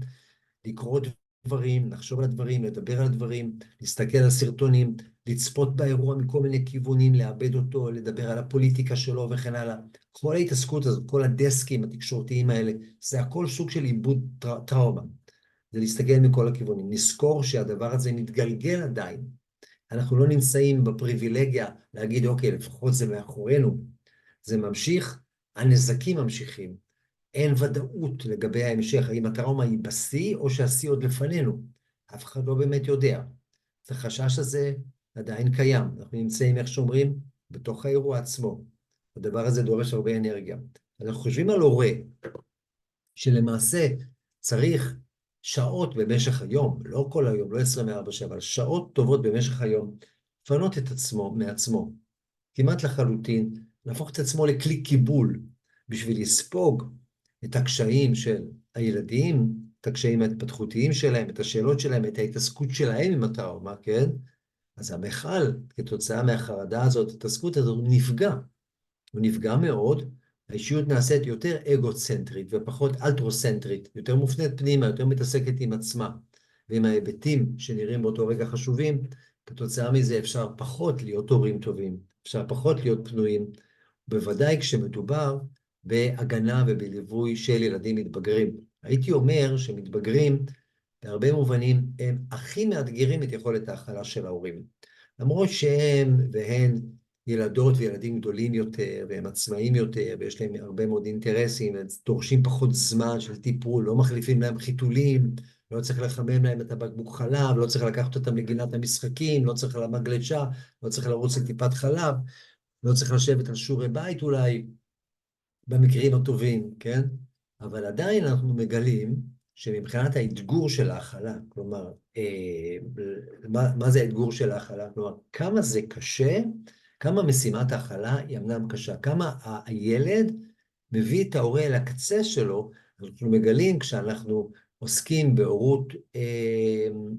לקרוא דברים, לחשוב על הדברים, לדבר על הדברים, להסתכל על סרטונים, לצפות באירוע מכל מיני כיוונים, לאבד אותו, לדבר על הפוליטיקה שלו וכן הלאה. כל ההתעסקות הזאת, כל הדסקים התקשורתיים האלה, זה הכל סוג של עיבוד טראומה. זה להסתכל מכל הכיוונים. נזכור שהדבר הזה מתגלגל עדיין. אנחנו לא נמצאים בפריבילגיה להגיד, אוקיי, לפחות זה מאחורינו. זה ממשיך, הנזקים ממשיכים. אין ודאות לגבי ההמשך, האם הטראומה היא בשיא או שהשיא עוד לפנינו. אף אחד לא באמת יודע. החשש הזה עדיין קיים. אנחנו נמצאים, איך שאומרים, בתוך האירוע עצמו. הדבר הזה דורש הרבה אנרגיה. אנחנו חושבים על הורה, שלמעשה צריך שעות במשך היום, לא כל היום, לא 24/7, אבל שעות טובות במשך היום, לפנות את עצמו מעצמו, כמעט לחלוטין, להפוך את עצמו לכלי קיבול, בשביל לספוג את הקשיים של הילדים, את הקשיים ההתפתחותיים שלהם, את השאלות שלהם, את ההתעסקות שלהם עם הטראומה, כן? אז המכל, כתוצאה מהחרדה הזאת, ההתעסקות הזאת, הוא נפגע. הוא נפגע מאוד, האישיות נעשית יותר אגוצנטרית ופחות אלטרוסנטרית, יותר מופנית פנימה, יותר מתעסקת עם עצמה, ועם ההיבטים שנראים באותו רגע חשובים, כתוצאה מזה אפשר פחות להיות הורים טובים, אפשר פחות להיות פנויים, בוודאי כשמדובר בהגנה ובליווי של ילדים מתבגרים. הייתי אומר שמתבגרים, בהרבה מובנים, הם הכי מאתגרים את יכולת ההכלה של ההורים. למרות שהם והן ילדות וילדים גדולים יותר, והם עצמאים יותר, ויש להם הרבה מאוד אינטרסים, הם דורשים פחות זמן של טיפול, לא מחליפים להם חיתולים, לא צריך לחמם להם את הבקבוק חלב, לא צריך לקחת אותם לגינת המשחקים, לא צריך למגלשה, לא צריך לרוץ לטיפת חלב, לא צריך לשבת על שיעורי בית אולי, במקרים הטובים, כן? אבל עדיין אנחנו מגלים שמבחינת האתגור של ההכלה, כלומר, מה זה האתגור של ההכלה? כלומר, כמה זה קשה, כמה משימת ההכלה היא אמנם קשה, כמה הילד מביא את ההורה אל הקצה שלו, אנחנו מגלים כשאנחנו עוסקים בהורות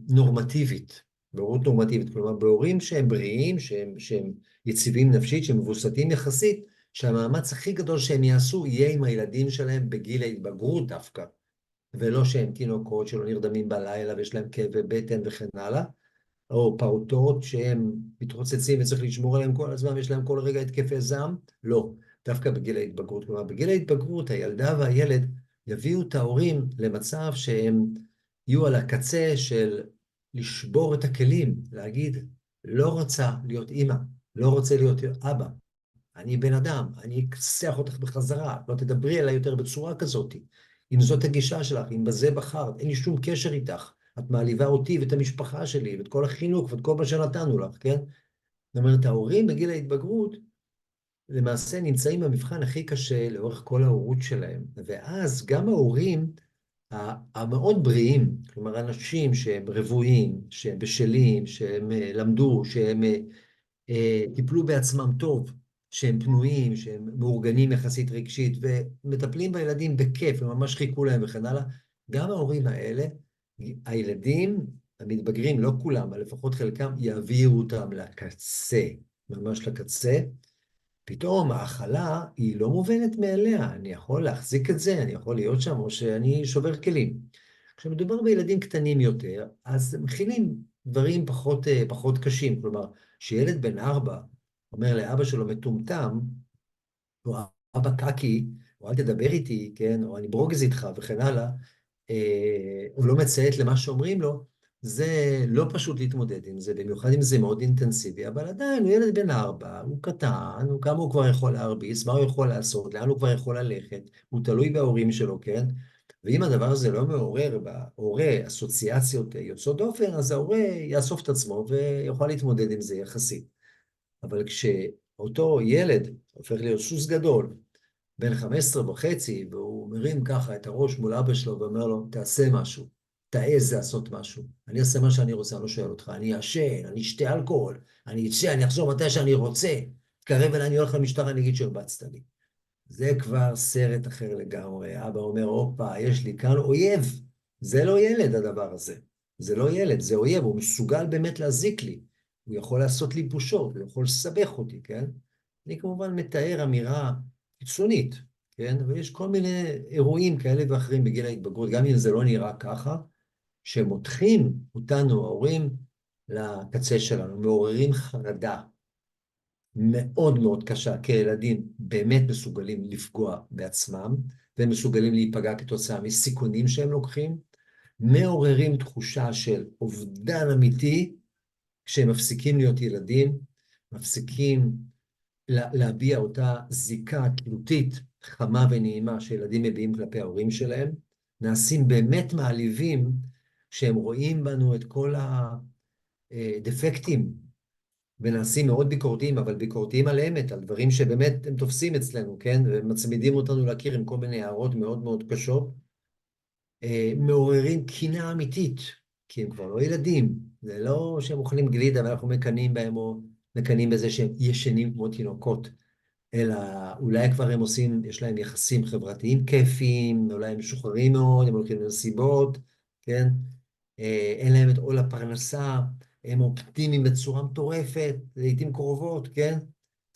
נורמטיבית, בהורות נורמטיבית, כלומר, בהורים שהם בריאים, שהם יציבים נפשית, שהם מבוסתים יחסית, שהמאמץ הכי גדול שהם יעשו יהיה עם הילדים שלהם בגיל ההתבגרות דווקא, ולא שהם תינוקות שלא נרדמים בלילה ויש להם כאבי בטן וכן הלאה, או פעוטות שהם מתרוצצים וצריך לשמור עליהם כל הזמן ויש להם כל רגע התקפי זעם, לא, דווקא בגיל ההתבגרות. כלומר, בגיל ההתבגרות הילדה והילד יביאו את ההורים למצב שהם יהיו על הקצה של לשבור את הכלים, להגיד, לא רוצה להיות אמא, לא רוצה להיות אבא, אני בן אדם, אני אכסח אותך בחזרה, לא תדברי אליי יותר בצורה כזאת. אם זאת הגישה שלך, אם בזה בחרת, אין לי שום קשר איתך. את מעליבה אותי ואת המשפחה שלי, ואת כל החינוך, ואת כל מה שנתנו לך, כן? זאת אומרת, ההורים בגיל ההתבגרות, למעשה נמצאים במבחן הכי קשה לאורך כל ההורות שלהם. ואז גם ההורים המאוד בריאים, כלומר, אנשים שהם רבועים, שהם בשלים, שהם למדו, שהם טיפלו בעצמם טוב, שהם פנויים, שהם מאורגנים יחסית רגשית, ומטפלים בילדים בכיף, וממש חיכו להם וכן הלאה. גם ההורים האלה, הילדים המתבגרים, לא כולם, אבל לפחות חלקם, יעבירו אותם לקצה, ממש לקצה, פתאום ההכלה היא לא מובנת מאליה, אני יכול להחזיק את זה, אני יכול להיות שם, או שאני שובר כלים. כשמדובר בילדים קטנים יותר, אז מכילים דברים פחות קשים. כלומר, שילד בן 4 אומר לאבא שלו מטומטם, או אבא קקי, או אל תדבר איתי, כן, או אני ברוגז איתך וכן הלאה, הוא לא מציית למה שאומרים לו, זה לא פשוט להתמודד עם זה, במיוחד אם זה מאוד אינטנסיבי, אבל עדיין הוא ילד בן 4, הוא קטן, כמה הוא כבר יכול להרביץ, מה הוא יכול לעשות, לאן הוא כבר יכול ללכת, הוא תלוי בהורים שלו, כן? ואם הדבר הזה לא מעורר בהורה אסוציאציות יוצאות דופן, אז ההורה יאסוף את עצמו ויוכל להתמודד עם זה יחסית. אבל כשאותו ילד הופך להיות סוס גדול, בן 15 וחצי, והוא מרים ככה את הראש מול אבא שלו ואומר לו, תעשה משהו, תעז לעשות משהו, אני אעשה מה שאני רוצה, אני לא שואל אותך, אני אעשן, אני אשתה אלכוהול, אני אצא, אני אחזור מתי שאני רוצה, תקרב אליי, אני הולך למשטרה, אני אגיד שהרבצת לי. זה כבר סרט אחר לגמרי, אבא אומר, הופה, יש לי כאן אויב, זה לא ילד הדבר הזה, זה לא ילד, זה אויב, הוא מסוגל באמת להזיק לי, הוא יכול לעשות לי בושות, הוא יכול לסבך אותי, כן? אני כמובן מתאר אמירה קיצונית, כן? ויש כל מיני אירועים כאלה ואחרים בגיל ההתבגרות, גם אם זה לא נראה ככה, שמותחים אותנו, ההורים, לקצה שלנו, מעוררים חרדה מאוד מאוד קשה, כי הילדים באמת מסוגלים לפגוע בעצמם, והם מסוגלים להיפגע כתוצאה מסיכונים שהם לוקחים, מעוררים תחושה של אובדן אמיתי, כשהם מפסיקים להיות ילדים, מפסיקים להביע אותה זיקה תלותית, חמה ונעימה שילדים מביעים כלפי ההורים שלהם, נעשים באמת מעליבים שהם רואים בנו את כל הדפקטים, ונעשים מאוד ביקורתיים, אבל ביקורתיים על אמת, על דברים שבאמת הם תופסים אצלנו, כן? ומצמידים אותנו להכיר עם כל מיני הערות מאוד מאוד קשות, מעוררים קינה אמיתית, כי הם כבר לא ילדים, זה לא שהם אוכלים גלידה ואנחנו מקנאים בהם או מקנאים בזה שהם ישנים כמו תינוקות. אלא אולי כבר הם עושים, יש להם יחסים חברתיים כיפיים, אולי הם משוחררים מאוד, הם הולכים למסיבות, כן? אין להם את עול הפרנסה, הם אופטימיים בצורה מטורפת, לעתים קרובות, כן?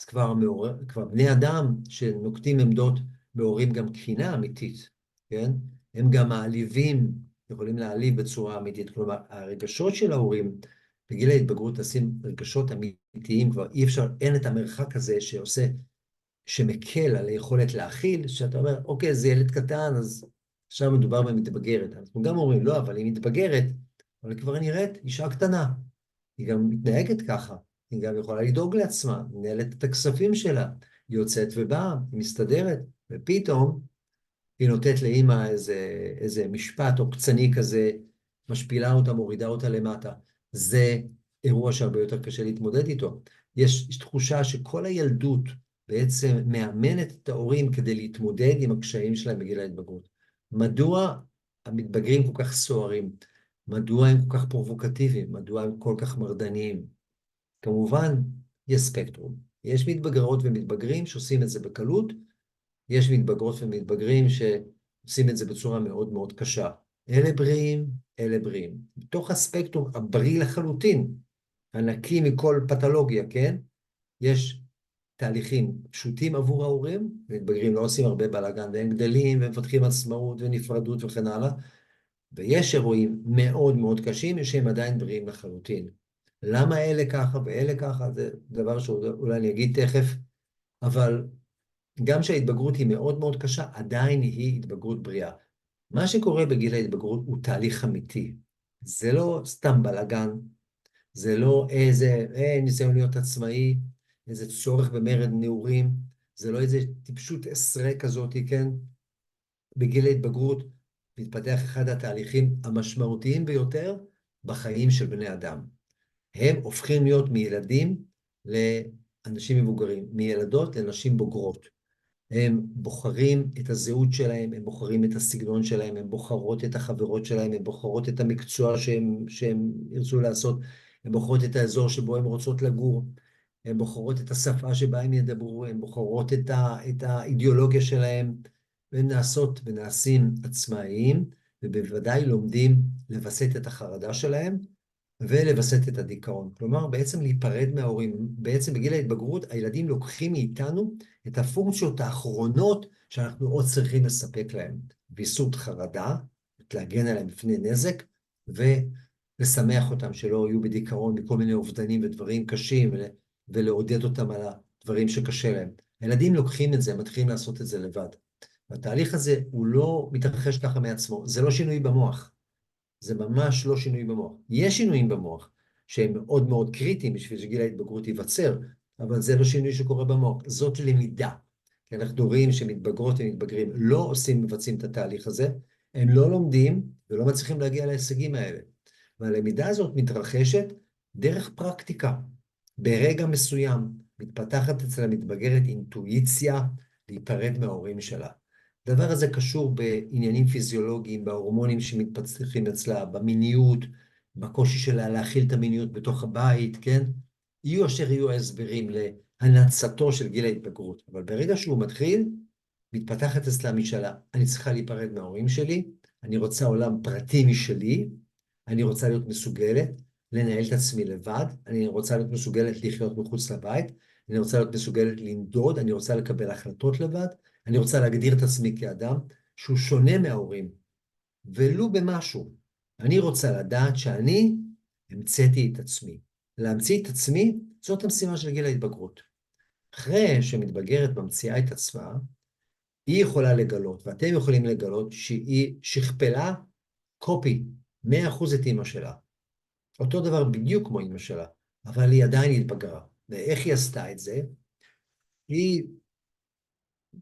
אז כבר בני אדם שנוקטים עמדות מעוררים גם קנאה אמיתית, כן? הם גם מעליבים, יכולים להעליב בצורה אמיתית. כלומר, הרגשות של ההורים בגיל ההתבגרות נעשים רגשות אמיתיים, כבר אי אפשר, אין את המרחק הזה שעושה שמקל על היכולת להכיל, שאתה אומר, אוקיי, זה ילד קטן, אז עכשיו מדובר במתבגרת. אנחנו גם אומרים, לא, אבל היא מתבגרת, אבל היא כבר נראית אישה קטנה. היא גם מתנהגת ככה, היא גם יכולה לדאוג לעצמה, מנהלת את הכספים שלה, היא יוצאת ובאה, היא מסתדרת, ופתאום היא נותנת לאמא איזה משפט עוקצני כזה, משפילה אותה, מורידה אותה למטה. זה אירוע שהרבה יותר קשה להתמודד איתו. יש תחושה שכל הילדות בעצם מאמנת את ההורים כדי להתמודד עם הקשיים שלהם בגיל ההתבגרות. מדוע המתבגרים כל כך סוערים? מדוע הם כל כך פרובוקטיביים? מדוע הם כל כך מרדניים? כמובן, יש ספקטרום. יש מתבגרות ומתבגרים שעושים את זה בקלות, יש מתבגרות ומתבגרים שעושים את זה בצורה מאוד מאוד קשה. אלה בריאים, אלה בריאים. בתוך הספקטרום הבריא לחלוטין, הנקי מכל פתולוגיה, כן? יש תהליכים פשוטים עבור ההורים, מתבגרים לא עושים הרבה בלאגן, והם גדלים ומפתחים עצמאות ונפרדות וכן הלאה, ויש אירועים מאוד מאוד קשים שהם עדיין בריאים לחלוטין. למה אלה ככה ואלה ככה, זה דבר שאולי אני אגיד תכף, אבל גם שההתבגרות היא מאוד מאוד קשה, עדיין היא התבגרות בריאה. מה שקורה בגיל ההתבגרות הוא תהליך אמיתי. זה לא סתם בלאגן, זה לא איזה ניסיון להיות עצמאי, איזה צורך במרד נעורים, זה לא איזה טיפשות עשרה כזאת, כן? בגיל ההתבגרות מתפתח אחד התהליכים המשמעותיים ביותר בחיים של בני אדם. הם הופכים להיות מילדים לאנשים מבוגרים, מילדות לנשים בוגרות. הם בוחרים את הזהות שלהם, הם בוחרים את הסגנון שלהם, הם בוחרות את החברות שלהם, הם בוחרות את המקצוע שהם ירצו לעשות, הם בוחרות את האזור שבו הם רוצות לגור, הם בוחרות את השפה שבה הם ידברו, הם בוחרות את האידיאולוגיה שלהם, והם נעשות ונעשים עצמאיים, ובוודאי לומדים לווסת את החרדה שלהם, ולווסת את הדיכאון. כלומר, בעצם להיפרד מההורים. בעצם בגיל ההתבגרות, הילדים לוקחים מאיתנו את הפונקציות האחרונות שאנחנו עוד צריכים לספק להם. ויסות חרדה, להגן עליהם בפני נזק, ולשמח אותם שלא יהיו בדיכאון מכל מיני אובדנים ודברים קשים, ולעודד אותם על הדברים שקשה להם. הילדים לוקחים את זה, מתחילים לעשות את זה לבד. והתהליך הזה הוא לא מתרחש ככה מעצמו, זה לא שינוי במוח. זה ממש לא שינוי במוח. יש שינויים במוח שהם מאוד מאוד קריטיים בשביל שגיל ההתבגרות ייווצר, אבל זה לא שינוי שקורה במוח, זאת למידה. כי אנחנו רואים שמתבגרות ומתבגרים לא מבצעים את התהליך הזה, הם לא לומדים ולא מצליחים להגיע להישגים האלה. והלמידה הזאת מתרחשת דרך פרקטיקה. ברגע מסוים מתפתחת אצל המתבגרת אינטואיציה להיפרד מההורים שלה. הדבר הזה קשור בעניינים פיזיולוגיים, בהורמונים שמתפתחים אצלה, במיניות, בקושי שלה להכיל את המיניות בתוך הבית, כן? יהיו אשר יהיו ההסברים להנצתו של גיל ההתבגרות. אבל ברגע שהוא מתחיל, מתפתחת אצלה משאלה, אני צריכה להיפרד מההורים שלי, אני רוצה עולם פרטי משלי, אני רוצה להיות מסוגלת לנהל את עצמי לבד, אני רוצה להיות מסוגלת לחיות מחוץ לבית, אני רוצה להיות מסוגלת לנדוד, אני רוצה לקבל החלטות לבד, אני רוצה להגדיר את עצמי כאדם שהוא שונה מההורים, ולו במשהו. אני רוצה לדעת שאני המצאתי את עצמי. להמציא את עצמי, זאת המשימה של גיל ההתבגרות. אחרי שמתבגרת ממציאה את עצמה, היא יכולה לגלות, ואתם יכולים לגלות, שהיא שכפלה קופי, 100% את אמא שלה. אותו דבר בדיוק כמו אמא שלה, אבל היא עדיין התבגרה. ואיך היא עשתה את זה? היא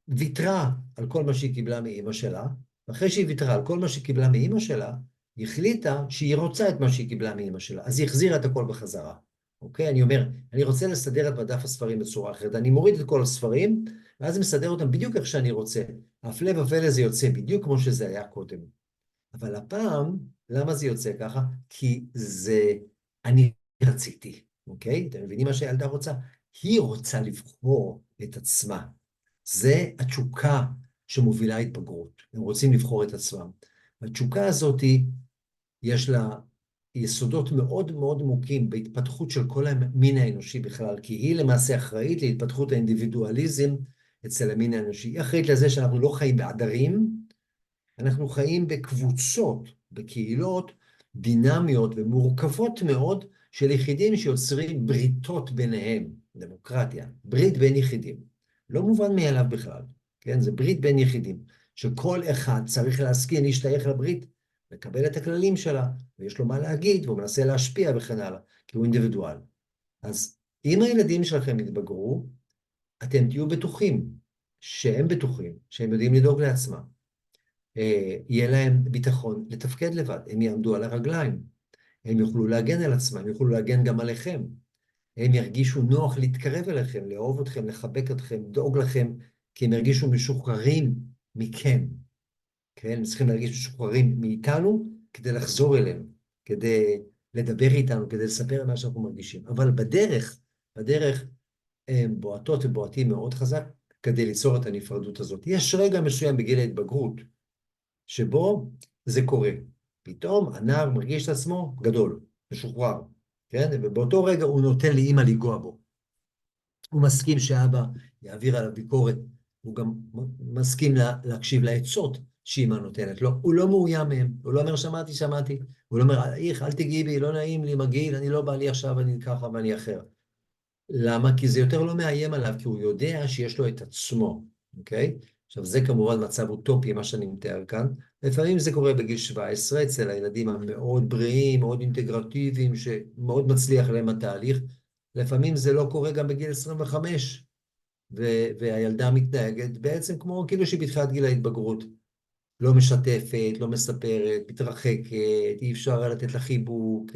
ויתרה על כל מה שהיא קיבלה מאמא שלה, ואחרי שהיא ויתרה על כל מה שהיא קיבלה מאמא שלה, היא החליטה שהיא רוצה את מה שהיא קיבלה מאמא שלה, אז היא החזירה את הכל בחזרה. אוקיי? אני אומר, אני רוצה לסדר את מדף הספרים בצורה אחרת, אני מוריד את כל הספרים, ואז אני מסדר אותם בדיוק איך שאני רוצה. הפלא ופלא זה יוצא בדיוק כמו שזה היה קודם. אבל הפעם, למה זה יוצא ככה? כי זה אני רציתי, אוקיי? אתם מבינים מה שהילדה רוצה? היא רוצה לבחור את עצמה. זה התשוקה שמובילה התבגרות. הם רוצים לבחור את עצמם. התשוקה הזאת, יש לה יסודות מאוד מאוד עמוקים בהתפתחות של כל המין האנושי בכלל, כי היא למעשה אחראית להתפתחות האינדיבידואליזם אצל המין האנושי. היא אחראית לזה שאנחנו לא חיים בעדרים, אנחנו חיים בקבוצות, בקהילות דינמיות ומורכבות מאוד של יחידים שיוצרים בריתות ביניהם, דמוקרטיה, ברית בין יחידים. לא מובן מאליו בכלל, כן? זה ברית בין יחידים, שכל אחד צריך להסכים, להשתייך לברית, לקבל את הכללים שלה, ויש לו מה להגיד, והוא מנסה להשפיע וכן הלאה, כי הוא אינדיבידואל. אז אם הילדים שלכם יתבגרו, אתם תהיו בטוחים, שהם בטוחים, שהם יודעים לדאוג לעצמם. יהיה להם ביטחון לתפקד לבד, הם יעמדו על הרגליים, הם יוכלו להגן על עצמם, הם יוכלו להגן גם עליכם, הם ירגישו נוח להתקרב אליכם, לאהוב אתכם, לחבק אתכם, לדאוג לכם, כי הם ירגישו משוחררים מכם, כן? הם צריכים להרגיש משוחררים מאיתנו כדי לחזור אליהם, כדי לדבר איתנו, כדי לספר מה שאנחנו מרגישים. אבל בדרך הם בועטות ובועטים מאוד חזק כדי ליצור את הנפרדות הזאת. יש רגע מסוים בגיל ההתבגרות, שבו זה קורה. פתאום הנער מרגיש את עצמו גדול, משוחרר, כן? ובאותו רגע הוא נותן לאמא לנגוע בו. הוא מסכים שאבא יעביר עליו ביקורת, הוא גם מסכים להקשיב לעצות שאמא נותנת לו. הוא לא מאוים מהם, הוא לא אומר שמעתי, הוא לא אומר, איך, אל תגיעי בי, לא נעים לי, מגעיל, אני לא בא לי עכשיו, אני ככה ואני אחר. למה? כי זה יותר לא מאיים עליו, כי הוא יודע שיש לו את עצמו, אוקיי? עכשיו, זה כמובן מצב אוטופי, מה שאני מתאר כאן. לפעמים זה קורה בגיל 17, אצל הילדים המאוד בריאים, מאוד אינטגרטיביים, שמאוד מצליח להם התהליך. לפעמים זה לא קורה גם בגיל 25, והילדה מתנהגת בעצם כמו כאילו שהיא בתחילת גיל ההתבגרות. לא משתפת, לא מספרת, מתרחקת, אי אפשר לתת לה חיבוק,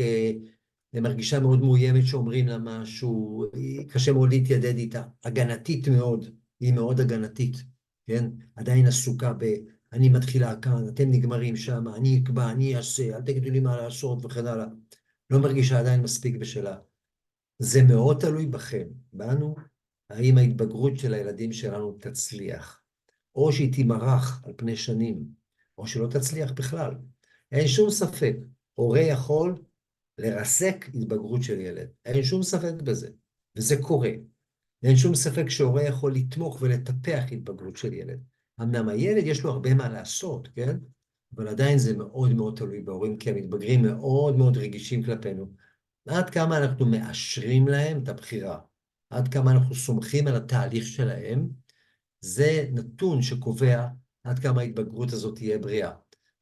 היא מרגישה מאוד מאוימת שאומרים לה משהו, קשה מאוד להתיידד איתה, הגנתית מאוד, היא מאוד הגנתית, כן? עדיין עסוקה אני מתחילה כאן, אתם נגמרים שם, אני אקבע, אני אעשה, אל תגידו לי מה לעשות וכן הלאה. לא מרגישה עדיין מספיק בשלה. זה מאוד תלוי בכם, בנו, האם ההתבגרות של הילדים שלנו תצליח, או שהיא תימרח על פני שנים, או שלא תצליח בכלל. אין שום ספק, הורה יכול לרסק התבגרות של ילד. אין שום ספק בזה, וזה קורה. אין שום ספק שהורה יכול לתמוך ולטפח התבגרות של ילד. אמנם הילד יש לו הרבה מה לעשות, כן? אבל עדיין זה מאוד מאוד תלוי בהורים, כי המתבגרים מאוד מאוד רגישים כלפינו. עד כמה אנחנו מאשרים להם את הבחירה, עד כמה אנחנו סומכים על התהליך שלהם, זה נתון שקובע עד כמה ההתבגרות הזאת תהיה בריאה.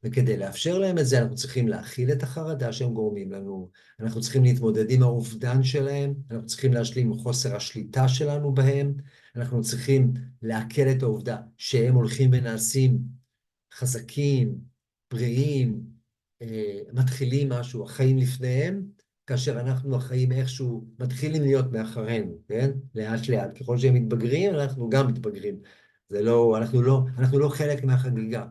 וכדי לאפשר להם את זה, אנחנו צריכים להכיל את החרדה שהם גורמים לנו, אנחנו צריכים להתמודד עם האובדן שלהם, אנחנו צריכים להשלים עם חוסר השליטה שלנו בהם, אנחנו צריכים לעכל את העובדה שהם הולכים ונעשים חזקים, בריאים, מתחילים משהו, החיים לפניהם, כאשר אנחנו החיים איכשהו מתחילים להיות מאחרינו, כן? לאט לאט. ככל שהם מתבגרים, אנחנו גם מתבגרים. זה לא, אנחנו לא חלק מהחגיגה.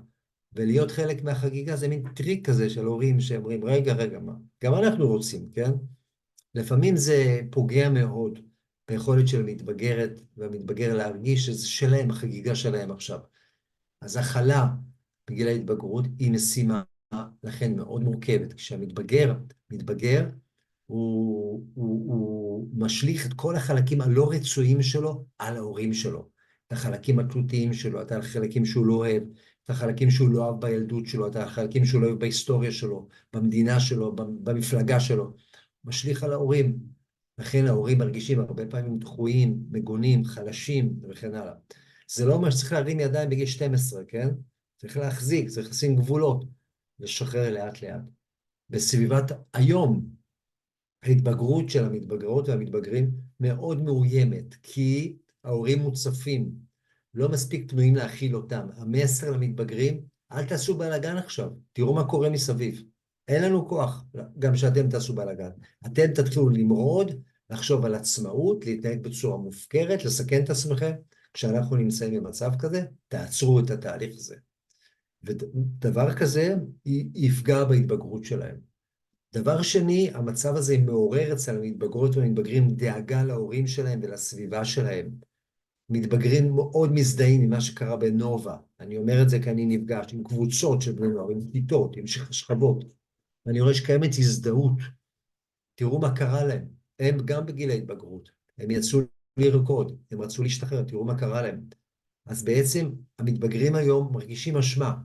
ולהיות חלק מהחגיגה זה מין טריק כזה של הורים שאומרים, רגע, רגע, מה? גם אנחנו רוצים, כן? לפעמים זה פוגע מאוד ביכולת של המתבגרת והמתבגר להרגיש שזה שלהם, החגיגה שלהם עכשיו. אז הכלה בגיל ההתבגרות היא משימה, לכן מאוד מורכבת. כשהמתבגר מתבגר, הוא משליך את כל החלקים הלא רצויים שלו על ההורים שלו. את החלקים התלותיים שלו, את החלקים שהוא לא אוהב, את החלקים שהוא לא אוהב בילדות שלו, את החלקים שהוא לא אוהב בהיסטוריה שלו, במדינה שלו, במפלגה שלו. משליך על ההורים. לכן ההורים מרגישים הרבה פעמים דחויים, מגונים, חלשים וכן הלאה. זה לא אומר שצריך להרים ידיים בגיל 12, כן? צריך להחזיק, צריך לשים גבולות, לשחרר לאט לאט. בסביבת היום, ההתבגרות של המתבגרות והמתבגרים מאוד מאוימת, כי ההורים מוצפים, לא מספיק פנויים להכיל אותם. המסר למתבגרים, אל תעשו בלגן עכשיו, תראו מה קורה מסביב. אין לנו כוח, גם שאתם תעשו בלגן. אתם תתחילו למרוד, לחשוב על עצמאות, להתנהג בצורה מופקרת, לסכן את עצמכם. כשאנחנו נמצאים במצב כזה, תעצרו את התהליך הזה. ודבר כזה יפגע בהתבגרות שלהם. דבר שני, המצב הזה מעורר אצל המתבגרות והמתבגרים דאגה להורים שלהם ולסביבה שלהם. מתבגרים מאוד מזדהים עם מה שקרה בנובה. אני אומר את זה כי אני נפגש עם קבוצות של בני נוער, עם כיתות, עם שכבות. ואני רואה שקיימת הזדהות. תראו מה קרה להם. הם גם בגיל ההתבגרות. הם יצאו לרקוד, הם רצו להשתחרר, תראו מה קרה להם. אז בעצם המתבגרים היום מרגישים אשמה.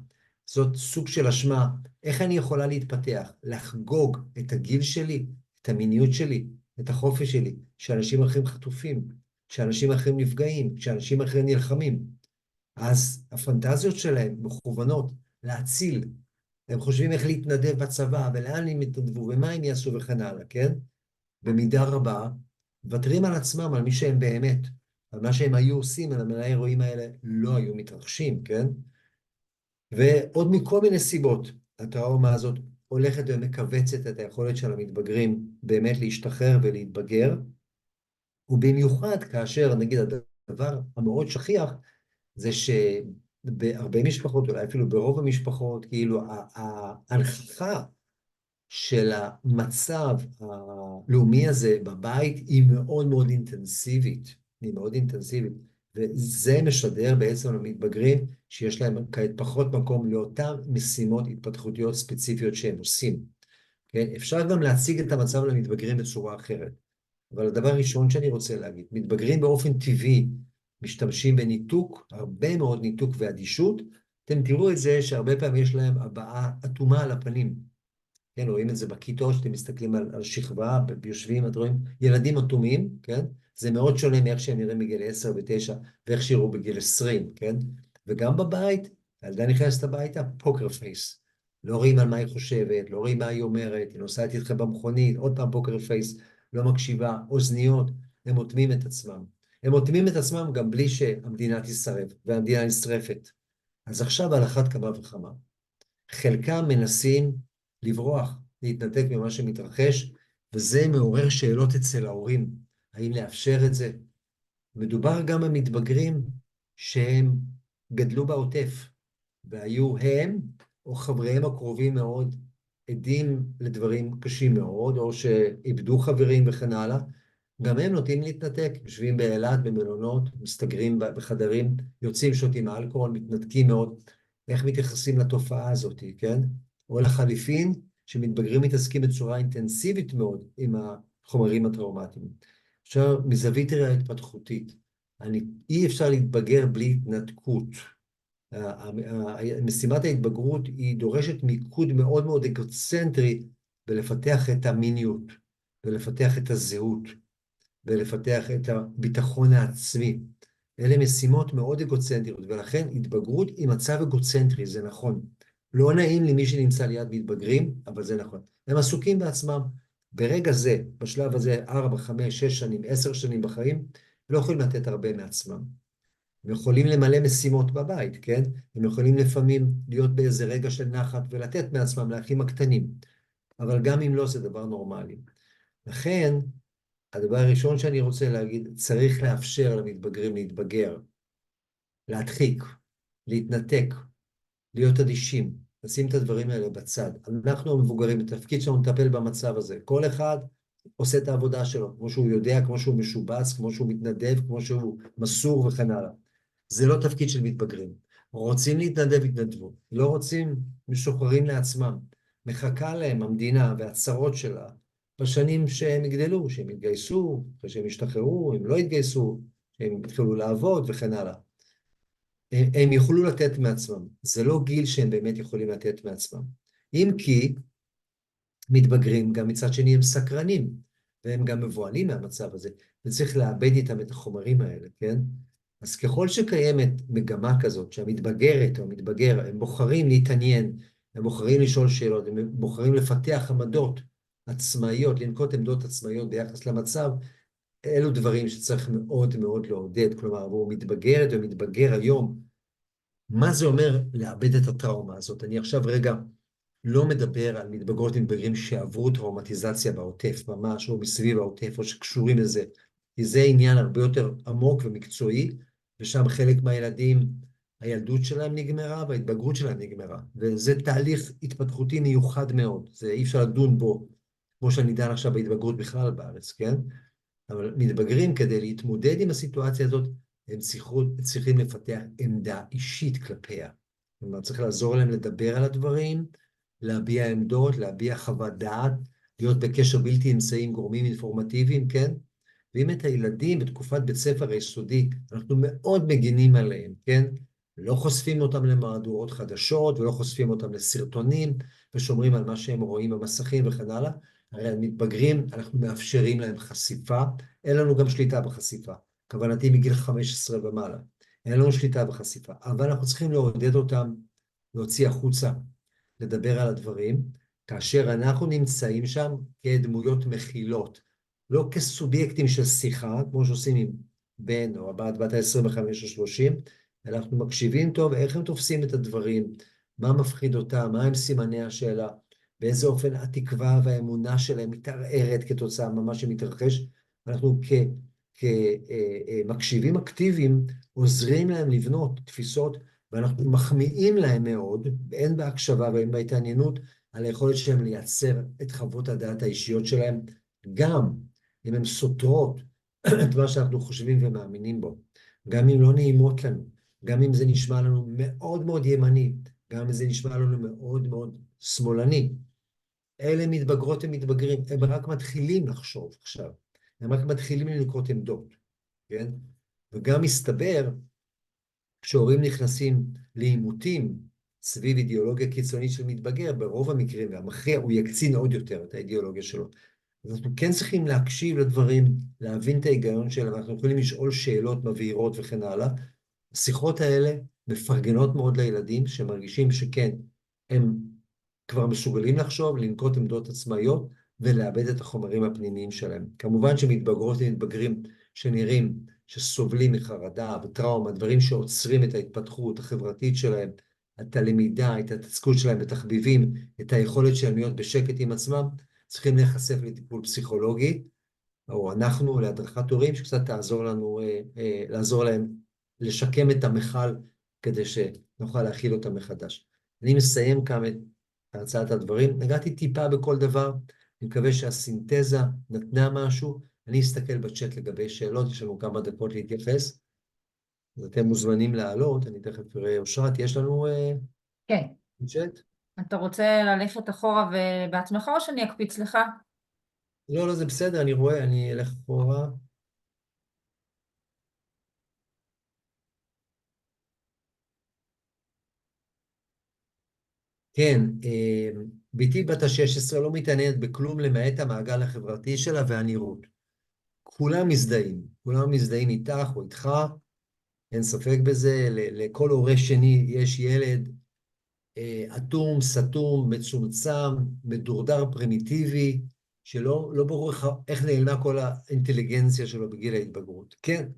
זאת סוג של אשמה. איך אני יכולה להתפתח? לחגוג את הגיל שלי, את המיניות שלי, את החופש שלי, שאנשים אחרים חטופים, שאנשים אחרים נפגעים, שאנשים אחרים נלחמים. אז הפנטזיות שלהם מכוונות להציל. הם חושבים איך להתנדב בצבא, ולאן הם יתנדבו, ומה הם יעשו וכן הלאה, כן? במידה רבה, מוותרים על עצמם, על מי שהם באמת. על מה שהם היו עושים, על האירועים האלה לא היו מתרחשים, כן? ועוד מכל מיני סיבות, הטראומה הזאת הולכת ומכווצת את היכולת של המתבגרים באמת להשתחרר ולהתבגר, ובמיוחד כאשר, נגיד, הדבר המאוד שכיח, זה שבהרבה משפחות, אולי אפילו ברוב המשפחות, כאילו ההנכחה של המצב הלאומי הזה בבית היא מאוד מאוד אינטנסיבית. היא מאוד אינטנסיבית. וזה משדר בעצם למתבגרים שיש להם כעת פחות מקום לאותן משימות התפתחותיות ספציפיות שהם עושים. כן? אפשר גם להציג את המצב למתבגרים בצורה אחרת. אבל הדבר הראשון שאני רוצה להגיד, מתבגרים באופן טבעי משתמשים בניתוק, הרבה מאוד ניתוק ואדישות. אתם תראו את זה שהרבה פעמים יש להם הבעה אטומה על הפנים. כן, רואים את זה בכיתות, שאתם מסתכלים על שכבה, יושבים, אתם רואים, ילדים אטומים, כן? זה מאוד שונה מאיך שהם נראים בגיל 10 ו-9, ואיך שיראו בגיל 20, כן? וגם בבית, הילדה נכנסת הביתה, פוקר פייס. לא רואים על מה היא חושבת, לא רואים מה היא אומרת, היא נוסעת איתכם במכונית, עוד פעם פוקר פייס, לא מקשיבה, אוזניות, הם אוטמים את עצמם. הם אוטמים את עצמם גם בלי שהמדינה תשרף, והמדינה נשרפת. אז עכשיו על אחת כמה וכמה. חלקם מנסים לברוח, להתנתק ממה שמתרחש, וזה מעורר שאלות אצל ההורים. האם לאפשר את זה? מדובר גם במתבגרים שהם גדלו בעוטף, והיו הם או חבריהם הקרובים מאוד עדים לדברים קשים מאוד, או שאיבדו חברים וכן הלאה. גם הם נוטים להתנתק, יושבים באילת, במלונות, מסתגרים בחדרים, יוצאים שותים אלכוהול, מתנתקים מאוד. איך מתייחסים לתופעה הזאת, כן? או לחליפין, שמתבגרים מתעסקים בצורה אינטנסיבית מאוד עם החומרים הטראומטיים. עכשיו, מזווית ראייה התפתחותית, אי אפשר להתבגר בלי התנתקות. משימת ההתבגרות היא דורשת מיקוד מאוד מאוד אגוצנטרי בלפתח את המיניות, ולפתח את הזהות, ולפתח את הביטחון העצמי. אלה משימות מאוד אגוצנטריות, ולכן התבגרות היא מצב אגוצנטרי, זה נכון. לא נעים למי שנמצא ליד מתבגרים, אבל זה נכון. הם עסוקים בעצמם. ברגע זה, בשלב הזה, 4, 5, 6 שנים, 10 שנים בחיים, לא יכולים לתת הרבה מעצמם. הם יכולים למלא משימות בבית, כן? הם יכולים לפעמים להיות באיזה רגע של נחת ולתת מעצמם לאחים הקטנים. אבל גם אם לא, זה דבר נורמלי. לכן, הדבר הראשון שאני רוצה להגיד, צריך לאפשר למתבגרים להתבגר, להדחיק, להתנתק, להיות אדישים, לשים את הדברים האלה בצד. אנחנו המבוגרים, התפקיד שלנו לטפל במצב הזה. כל אחד עושה את העבודה שלו, כמו שהוא יודע, כמו שהוא משובץ, כמו שהוא מתנדב, כמו שהוא מסור וכן הלאה. זה לא תפקיד של מתבגרים. רוצים להתנדב, התנדבו. לא רוצים, משוחררים לעצמם. מחכה להם המדינה והצרות שלה בשנים שהם יגדלו, שהם יתגייסו, אחרי שהם ישתחררו, הם לא יתגייסו, שהם יתחילו לעבוד וכן הלאה. הם יוכלו לתת מעצמם. זה לא גיל שהם באמת יכולים לתת מעצמם. אם כי מתבגרים, גם מצד שני הם סקרנים, והם גם מבועלים מהמצב הזה, וצריך לאבד איתם את החומרים האלה, כן? אז ככל שקיימת מגמה כזאת, שהמתבגרת או המתבגר, הם בוחרים להתעניין, הם בוחרים לשאול שאלות, הם בוחרים לפתח עמדות עצמאיות, לנקוט עמדות עצמאיות ביחס למצב, אלו דברים שצריך מאוד מאוד לעודד, כלומר, הוא מתבגרת ומתבגר היום. מה זה אומר לאבד את הטראומה הזאת? אני עכשיו רגע לא מדבר על מתבגרות ומתבגרים שעברו טראומטיזציה בעוטף, ממש, או מסביב העוטף, או שקשורים לזה, כי זה עניין הרבה יותר עמוק ומקצועי, ושם חלק מהילדים, הילדות שלהם נגמרה, וההתבגרות שלהם נגמרה, וזה תהליך התפתחותי מיוחד מאוד, זה אי אפשר לדון בו, כמו שאני דן עכשיו בהתבגרות בכלל בארץ, כן? אבל מתבגרים כדי להתמודד עם הסיטואציה הזאת, הם צריכים לפתח עמדה אישית כלפיה. כלומר, צריך לעזור להם לדבר על הדברים, להביע עמדות, להביע חוות דעת, להיות בקשר בלתי אמצעי עם גורמים אינפורמטיביים, כן? ואם את הילדים בתקופת בית ספר היסודי, אנחנו מאוד מגינים עליהם, כן? לא חושפים אותם למהדורות חדשות, ולא חושפים אותם לסרטונים, ושומרים על מה שהם רואים במסכים וכן הלאה. הרי המתבגרים, אנחנו מאפשרים להם חשיפה, אין לנו גם שליטה בחשיפה. כוונתי מגיל 15 ומעלה. אין לנו שליטה בחשיפה, אבל אנחנו צריכים לעודד אותם, להוציא החוצה, לדבר על הדברים, כאשר אנחנו נמצאים שם כדמויות מכילות, לא כסובייקטים של שיחה, כמו שעושים עם בן או בת ה-25 או 30, אלא אנחנו מקשיבים טוב איך הם תופסים את הדברים, מה מפחיד אותם, מה הם סימני השאלה, באיזה אופן התקווה והאמונה שלהם מתערערת כתוצאה ממה שמתרחש. אנחנו כמקשיבים אקטיביים עוזרים להם לבנות תפיסות, ואנחנו מחמיאים להם מאוד, הן בהקשבה והן בהתעניינות, על היכולת שלהם לייצר את חוות הדעת האישיות שלהם, גם אם הן סותרות את מה שאנחנו חושבים ומאמינים בו, גם אם לא נעימות לנו, גם אם זה נשמע לנו מאוד מאוד ימני, גם אם זה נשמע לנו מאוד מאוד שמאלני. אלה מתבגרות ומתבגרים, הם רק מתחילים לחשוב עכשיו, הם רק מתחילים לנקוט עמדות, כן? וגם מסתבר, כשהורים נכנסים לעימותים סביב אידיאולוגיה קיצונית של מתבגר, ברוב המקרים והמכריע הוא יקצין עוד יותר את האידיאולוגיה שלו. אז אנחנו כן צריכים להקשיב לדברים, להבין את ההיגיון שלהם, אנחנו יכולים לשאול שאלות מבהירות וכן הלאה. השיחות האלה מפרגנות מאוד לילדים שמרגישים שכן, הם כבר מסוגלים לחשוב, לנקוט עמדות עצמאיות ולאבד את החומרים הפנימיים שלהם. כמובן שמתבגרות ומתבגרים שנראים, שסובלים מחרדה וטראומה, דברים שעוצרים את ההתפתחות החברתית שלהם, את הלמידה, את התעסקות שלהם בתחביבים, את היכולת שלהם להיות בשקט עם עצמם, צריכים להיחשף לטיפול פסיכולוגי, או אנחנו להדרכת הורים, שקצת תעזור לנו, לעזור להם לשקם את המכל, כדי שנוכל להכיל אותם מחדש. אני מסיים כאן את הרצאת הדברים, נגעתי טיפה בכל דבר, אני מקווה שהסינתזה נתנה משהו, אני אסתכל בצ'אט לגבי שאלות, יש לנו כמה דקות להתייחס, אז אתם מוזמנים לעלות, אני תכף אראה, אושרת, יש לנו כן. צ'אט? אתה רוצה ללכת אחורה ובעצמך או שאני אקפיץ לך? לא, לא, זה בסדר, אני רואה, אני אלך אחורה. כן, בתי בת ה-16 לא מתעניינת בכלום למעט המעגל החברתי שלה והנראות. כולם מזדהים, כולם מזדהים איתך או איתך, אין ספק בזה. לכל הורה שני יש ילד אטום, סתום, מצומצם, מדורדר, פרימיטיבי, שלא לא ברור איך נעלמה כל האינטליגנציה שלו בגיל ההתבגרות. כן,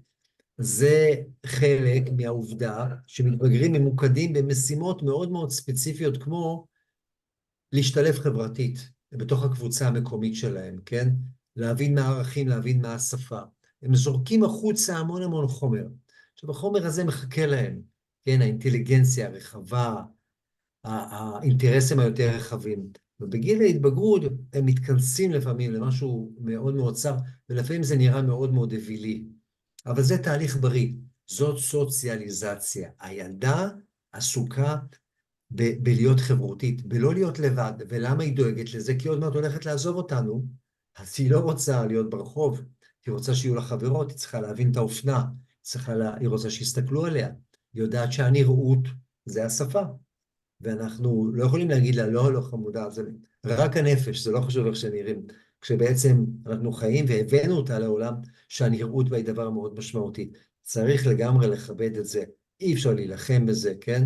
זה חלק מהעובדה שמתבגרים ממוקדים במשימות מאוד מאוד ספציפיות, כמו להשתלב חברתית בתוך הקבוצה המקומית שלהם, כן? להבין מה הערכים, להבין מה השפה. הם זורקים החוצה המון המון חומר. עכשיו, החומר הזה מחכה להם, כן? האינטליגנציה הרחבה, האינטרסים היותר רחבים. ובגיל ההתבגרות הם מתכנסים לפעמים למשהו מאוד מאוד צר, ולפעמים זה נראה מאוד מאוד אווילי. אבל זה תהליך בריא, זאת סוציאליזציה. הילדה עסוקה בלהיות חברותית, בלא להיות לבד. ולמה היא דואגת לזה? כי עוד מעט הולכת לעזוב אותנו, אז היא לא רוצה להיות ברחוב, היא רוצה שיהיו לה חברות, היא צריכה להבין את האופנה, היא רוצה שיסתכלו עליה, היא יודעת שהנראות זה השפה. ואנחנו לא יכולים להגיד לה, לא, לא חמודה, זה רק הנפש, זה לא חשוב איך שנראים. כשבעצם אנחנו חיים והבאנו אותה לעולם שהנראות בה היא דבר מאוד משמעותי. צריך לגמרי לכבד את זה, אי אפשר להילחם בזה, כן?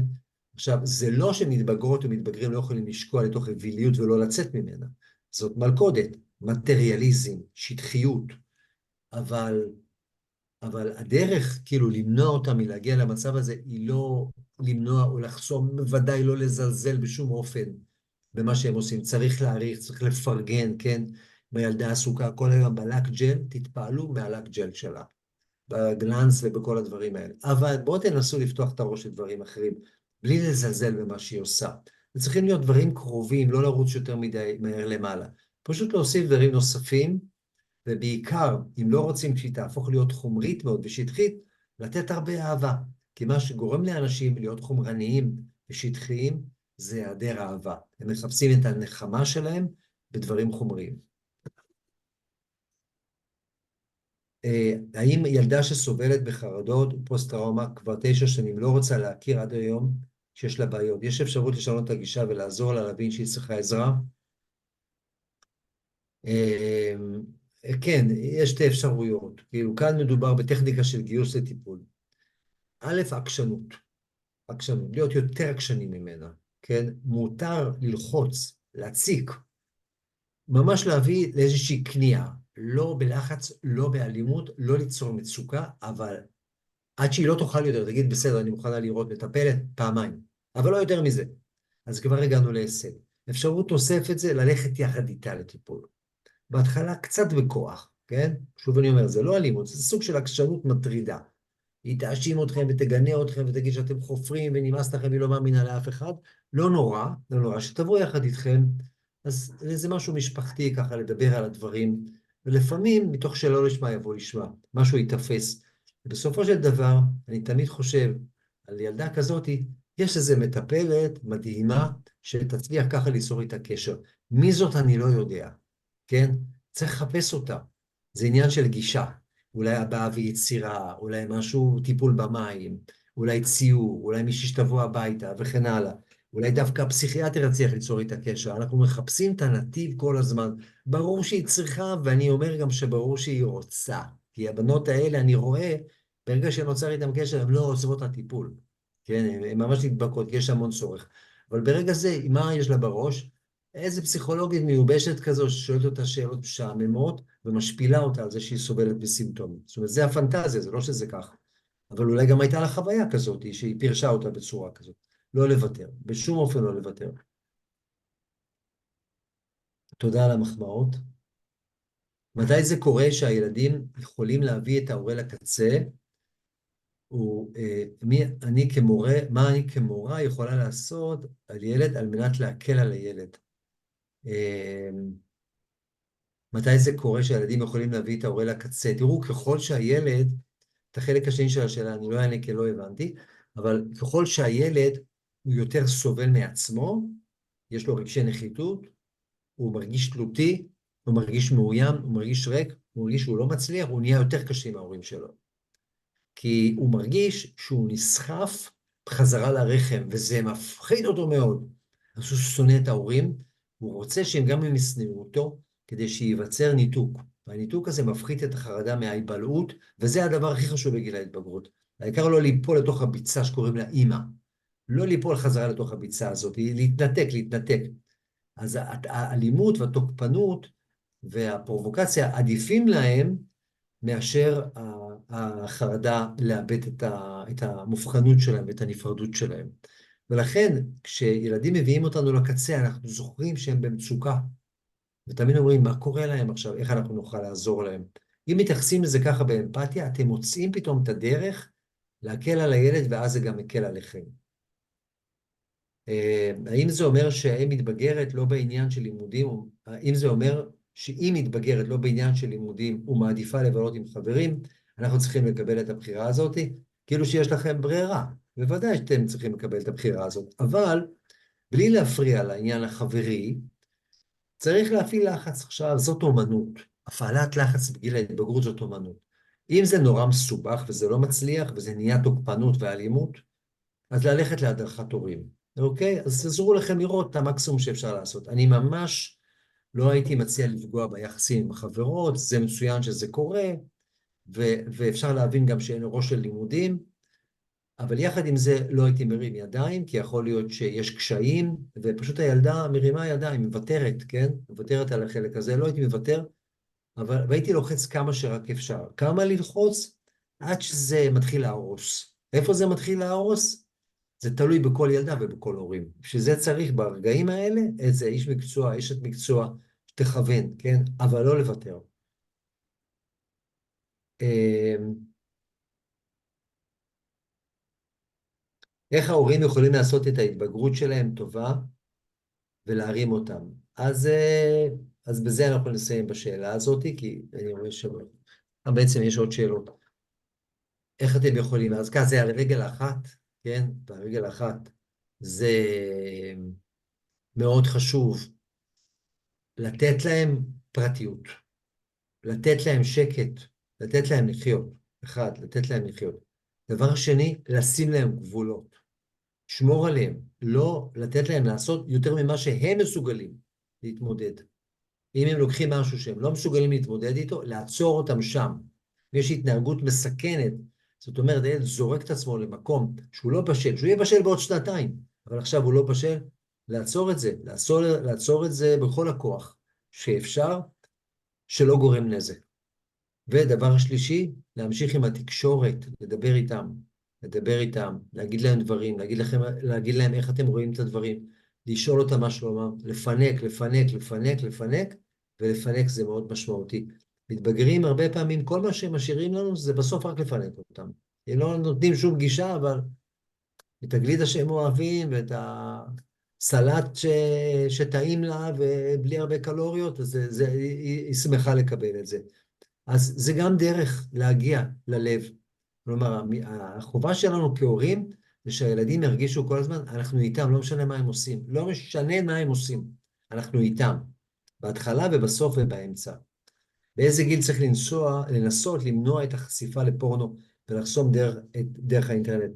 עכשיו, זה לא שמתבגרות ומתבגרים לא יכולים לשקוע לתוך אוויליות ולא לצאת ממנה. זאת מלכודת, מטריאליזם, שטחיות, אבל אבל הדרך כאילו למנוע אותה מלהגיע למצב הזה היא לא למנוע או לחסום, בוודאי לא לזלזל בשום אופן במה שהם עושים. צריך להעריך, צריך לפרגן, כן? אם הילדה עסוקה כל היום בלק ג'ל, תתפעלו מהלק ג'ל שלה, בגלנס ובכל הדברים האלה. אבל בואו תנסו לפתוח את הראש לדברים אחרים, בלי לזלזל במה שהיא עושה. זה צריכים להיות דברים קרובים, לא לרוץ יותר מדי מהר למעלה. פשוט להוסיף דברים נוספים, ובעיקר, אם לא רוצים שהיא תהפוך להיות חומרית מאוד ושטחית, לתת הרבה אהבה. כי מה שגורם לאנשים להיות חומרניים ושטחיים, זה היעדר אהבה. הם מחפשים את הנחמה שלהם בדברים חומריים. האם ילדה שסובלת בחרדות ופוסט-טראומה כבר 9 שנים לא רוצה להכיר עד היום שיש לה בעיות? יש אפשרות לשנות את הגישה ולעזור לה להבין שהיא צריכה עזרה? אה, כן, יש שתי אפשרויות. כאילו, כאן מדובר בטכניקה של גיוס לטיפול. א', עקשנות, עקשנות, להיות יותר עקשנים ממנה, כן? מותר ללחוץ, להציק, ממש להביא לאיזושהי כניעה, לא בלחץ, לא באלימות, לא ליצור מצוקה, אבל עד שהיא לא תוכל יותר, תגיד, בסדר, אני מוכנה לראות מטפלת פעמיים, אבל לא יותר מזה. אז כבר הגענו להישג. אפשרות נוספת זה ללכת יחד איתה לטיפול. בהתחלה קצת בכוח, כן? שוב אני אומר, זה לא אלימות, זה סוג של עקשנות מטרידה. היא תאשים אתכם ותגנה אתכם ותגיד שאתם חופרים ונמאס לכם, היא לא מאמינה לאף אחד. לא נורא, לא נורא, שתבוא יחד איתכם. אז זה משהו משפחתי ככה, לדבר על הדברים, ולפעמים מתוך שלא לשמה יבוא לשמה, משהו ייתפס. ובסופו של דבר, אני תמיד חושב על ילדה כזאת, יש איזו מטפלת מדהימה שתצליח ככה ליצור איתה קשר. מי זאת אני לא יודע, כן? צריך לחפש אותה. זה עניין של גישה. אולי הבעה ויצירה, אולי משהו, טיפול במים, אולי ציור, אולי מישהי שתבוא הביתה וכן הלאה. אולי דווקא הפסיכיאטר יצליח ליצור איתה קשר. אנחנו מחפשים את הנתיב כל הזמן. ברור שהיא צריכה, ואני אומר גם שברור שהיא רוצה. כי הבנות האלה, אני רואה, ברגע שנוצר איתם קשר, הן לא עוזבות את הטיפול. כן, הן ממש נדבקות, כי יש המון צורך. אבל ברגע זה, מה יש לה בראש? איזה פסיכולוגית מיובשת כזו ששואלת אותה שאלות משעממות ומשפילה אותה על זה שהיא סובלת בסימפטומים. זאת אומרת, זה הפנטזיה, זה לא שזה ככה. אבל אולי גם הייתה לה חוויה כזאת, שהיא פירשה אותה בצורה כזאת. לא לוותר, בשום אופן לא לוותר. תודה על המחמאות. מתי זה קורה שהילדים יכולים להביא את ההורה לקצה? מה אני כמורה יכולה לעשות על ילד על מנת להקל על הילד? מתי זה קורה שהילדים יכולים להביא את ההורה לקצה? תראו, ככל שהילד, את החלק השני של השאלה, אני לא אענה כי לא הבנתי, אבל ככל שהילד הוא יותר סובל מעצמו, יש לו רגשי נחיתות, הוא מרגיש תלותי, הוא מרגיש מאוים, הוא מרגיש ריק, הוא מרגיש שהוא לא מצליח, הוא נהיה יותר קשה עם ההורים שלו. כי הוא מרגיש שהוא נסחף בחזרה לרחם, וזה מפחיד אותו מאוד. אז הוא שונא את ההורים, הוא רוצה שהם גם הם ישנאו אותו, כדי שייווצר ניתוק. והניתוק הזה מפחית את החרדה מההיבלעות, וזה הדבר הכי חשוב בגיל ההתבגרות. העיקר לא ליפול לתוך הביצה שקוראים לה אימא. לא ליפול חזרה לתוך הביצה הזאת, להתנתק. אז האלימות והתוקפנות והפרובוקציה עדיפים להם מאשר החרדה לאבד את המובחנות שלהם ואת הנפרדות שלהם. ולכן, כשילדים מביאים אותנו לקצה, אנחנו זוכרים שהם במצוקה. ותמיד אומרים, מה קורה להם עכשיו? איך אנחנו נוכל לעזור להם? אם מתייחסים לזה ככה באמפתיה, אתם מוצאים פתאום את הדרך להקל על הילד, ואז זה גם מקל עליכם. האם זה אומר שהיא מתבגרת לא בעניין של לימודים? האם זה אומר שהיא מתבגרת לא בעניין של לימודים ומעדיפה לבלות עם חברים? אנחנו צריכים לקבל את הבחירה הזאת, כאילו שיש לכם ברירה. בוודאי שאתם צריכים לקבל את הבחירה הזאת, אבל בלי להפריע לעניין החברי, צריך להפעיל לחץ. עכשיו, זאת אומנות. הפעלת לחץ בגיל ההתבגרות זאת אומנות. אם זה נורא מסובך וזה לא מצליח וזה נהיה תוקפנות ואלימות, אז ללכת להדרכת הורים. אוקיי? אז תעזרו לכם לראות את המקסימום שאפשר לעשות. אני ממש לא הייתי מציע לפגוע ביחסים עם החברות, זה מצוין שזה קורה, ואפשר להבין גם שאין ראש של לימודים, אבל יחד עם זה לא הייתי מרים ידיים, כי יכול להיות שיש קשיים, ופשוט הילדה מרימה ידיים, מוותרת, כן? מוותרת על החלק הזה, לא הייתי מוותר, והייתי לוחץ כמה שרק אפשר. כמה ללחוץ? עד שזה מתחיל להרוס. איפה זה מתחיל להרוס? זה תלוי בכל ילדה ובכל הורים. שזה צריך ברגעים האלה, איזה איש מקצוע, אשת מקצוע, שתכוון, כן? אבל לא לוותר. איך ההורים יכולים לעשות את ההתבגרות שלהם טובה ולהרים אותם? אז בזה אנחנו נסיים בשאלה הזאת, כי אני רואה שבעצם יש עוד שאלות. איך אתם יכולים? אז ככה זה על רגל אחת, כן? ועל רגל אחת זה מאוד חשוב לתת להם פרטיות, לתת להם שקט, לתת להם לחיות. אחד, לתת להם לחיות. דבר שני, לשים להם גבולות. שמור עליהם, לא לתת להם לעשות יותר ממה שהם מסוגלים להתמודד. אם הם לוקחים משהו שהם לא מסוגלים להתמודד איתו, לעצור אותם שם. יש התנהגות מסכנת, זאת אומרת, הילד זורק את עצמו למקום שהוא לא בשל, שהוא יהיה בשל בעוד 2 אבל עכשיו הוא לא בשל, לעצור את זה, לעצור את זה בכל הכוח שאפשר, שלא גורם נזק. ודבר שלישי, להמשיך עם התקשורת, לדבר איתם, להגיד להם דברים, להגיד להם איך אתם רואים את הדברים, לשאול אותם מה שלומם, לפנק, ולפנק זה מאוד משמעותי. מתבגרים הרבה פעמים, כל מה שהם משאירים לנו זה בסוף רק לפנק אותם. הם לא נותנים שום גישה, אבל את הגלידה שהם אוהבים, ואת הסלט שטעים לה, ובלי הרבה קלוריות, אז היא שמחה לקבל את זה. אז זה גם דרך להגיע ללב. כלומר, החובה שלנו כהורים, זה שהילדים ירגישו כל הזמן, אנחנו איתם, לא משנה מה הם עושים. לא משנה מה הם עושים, אנחנו איתם. בהתחלה ובסוף ובאמצע. באיזה גיל צריך לנסות למנוע את החשיפה לפורנו ולחסום דרך האינטרנט?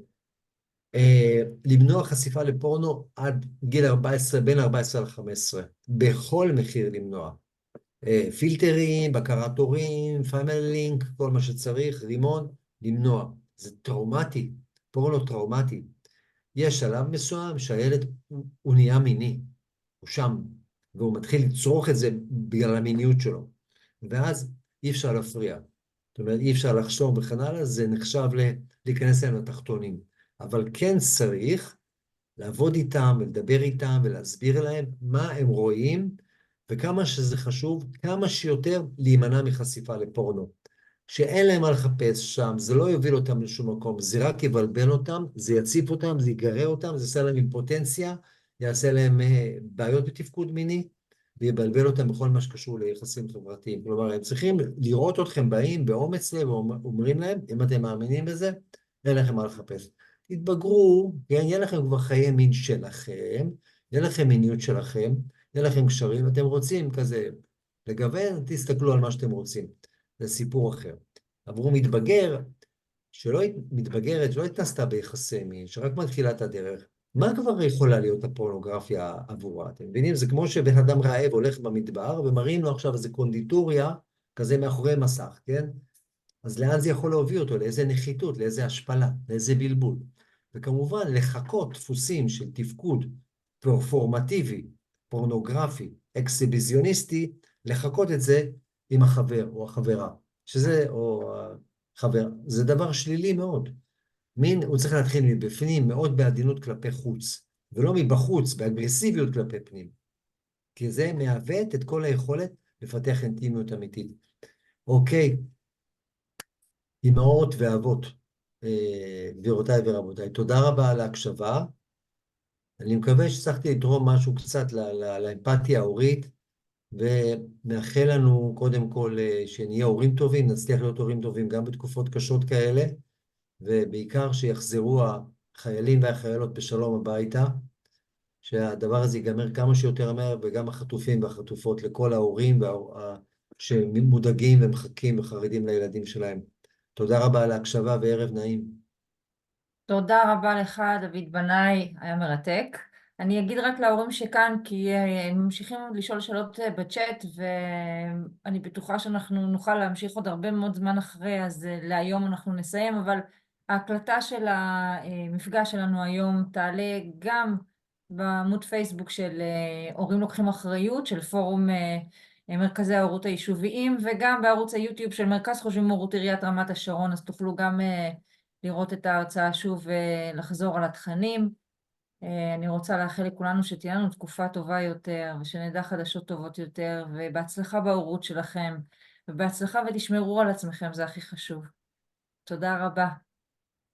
למנוע חשיפה לפורנו עד גיל 14, בין 14 ל-15. בכל מחיר למנוע. פילטרים, בקרת הורים, פמילי לינק, כל מה שצריך, רימון, למנוע. זה טראומטי, פורנו טראומטי. יש שלב מסוים שהילד הוא נהיה מיני, הוא שם, והוא מתחיל לצרוך את זה בגלל המיניות שלו. ואז אי אפשר להפריע. זאת אומרת, אי אפשר לחשוב וכן הלאה, זה נחשב להיכנס להם לתחתונים. אבל כן צריך לעבוד איתם ולדבר איתם ולהסביר להם מה הם רואים, וכמה שזה חשוב, כמה שיותר להימנע מחשיפה לפורנו. שאין להם מה לחפש שם, זה לא יוביל אותם לשום מקום, זה רק יבלבל אותם, זה יציף אותם, זה יגרה אותם, זה יעשה להם אימפוטנציה, יעשה להם בעיות בתפקוד מיני, ויבלבל אותם בכל מה שקשור ליחסים חברתיים. כלומר, הם צריכים לראות אתכם באים באומץ לב, ואומרים להם, אם אתם מאמינים בזה, אין לכם מה לחפש. תתבגרו, יהיה לכם כבר חיי מין שלכם, יהיה לכם מיניות שלכם, יהיה לכם קשרים, אתם רוצים כזה לגוון, תסתכלו על מה שאתם רוצים. זה סיפור אחר. עברו מתבגרת, שלא התנסתה ביחסי מין, שרק מתחילה את הדרך, מה כבר יכולה להיות הפורנוגרפיה עבורה? אתם מבינים? זה כמו שבן אדם רעב הולך במדבר, ומראים לו עכשיו איזה קונדיטוריה, כזה מאחורי מסך, כן? אז לאן זה יכול להוביל אותו? לאיזה נחיתות, לאיזה השפלה, לאיזה בלבול. וכמובן, לחקות דפוסים של תפקוד פרפורמטיבי, פורנוגרפי, אקסיביזיוניסטי, לחקות את זה עם החבר או החברה, שזה, או החבר, זה דבר שלילי מאוד. מין, הוא צריך להתחיל מבפנים, מאוד בעדינות כלפי חוץ, ולא מבחוץ, באגרסיביות כלפי פנים, כי זה מעוות את כל היכולת לפתח אינטימיות אמיתית. אוקיי, אמהות ואבות, גבירותיי ורבותיי, תודה רבה על ההקשבה. אני מקווה שהצלחתי לתרום משהו קצת לאמפתיה ההורית, ומאחל לנו קודם כל שנהיה הורים טובים, נצליח להיות הורים טובים גם בתקופות קשות כאלה, ובעיקר שיחזרו החיילים והחיילות בשלום הביתה, שהדבר הזה ייגמר כמה שיותר מהר, וגם החטופים והחטופות לכל ההורים שמודאגים ומחכים וחרדים לילדים שלהם. תודה רבה על ההקשבה וערב נעים. תודה רבה לך, דוד בנאי, היה מרתק. אני אגיד רק להורים שכאן, כי הם ממשיכים לשאול שאלות בצ'אט, ואני בטוחה שאנחנו נוכל להמשיך עוד הרבה מאוד זמן אחרי, אז להיום אנחנו נסיים, אבל ההקלטה של המפגש שלנו היום תעלה גם בעמוד פייסבוק של הורים לוקחים אחריות, של פורום מרכזי ההורות היישוביים, וגם בערוץ היוטיוב של מרכז חושבים הורות עיריית רמת השרון, אז תוכלו גם לראות את ההרצאה שוב ולחזור על התכנים. אני רוצה לאחל לכולנו שתהיה לנו תקופה טובה יותר, ושנדע חדשות טובות יותר, ובהצלחה בהורות שלכם, ובהצלחה ותשמרו על עצמכם, זה הכי חשוב. תודה רבה.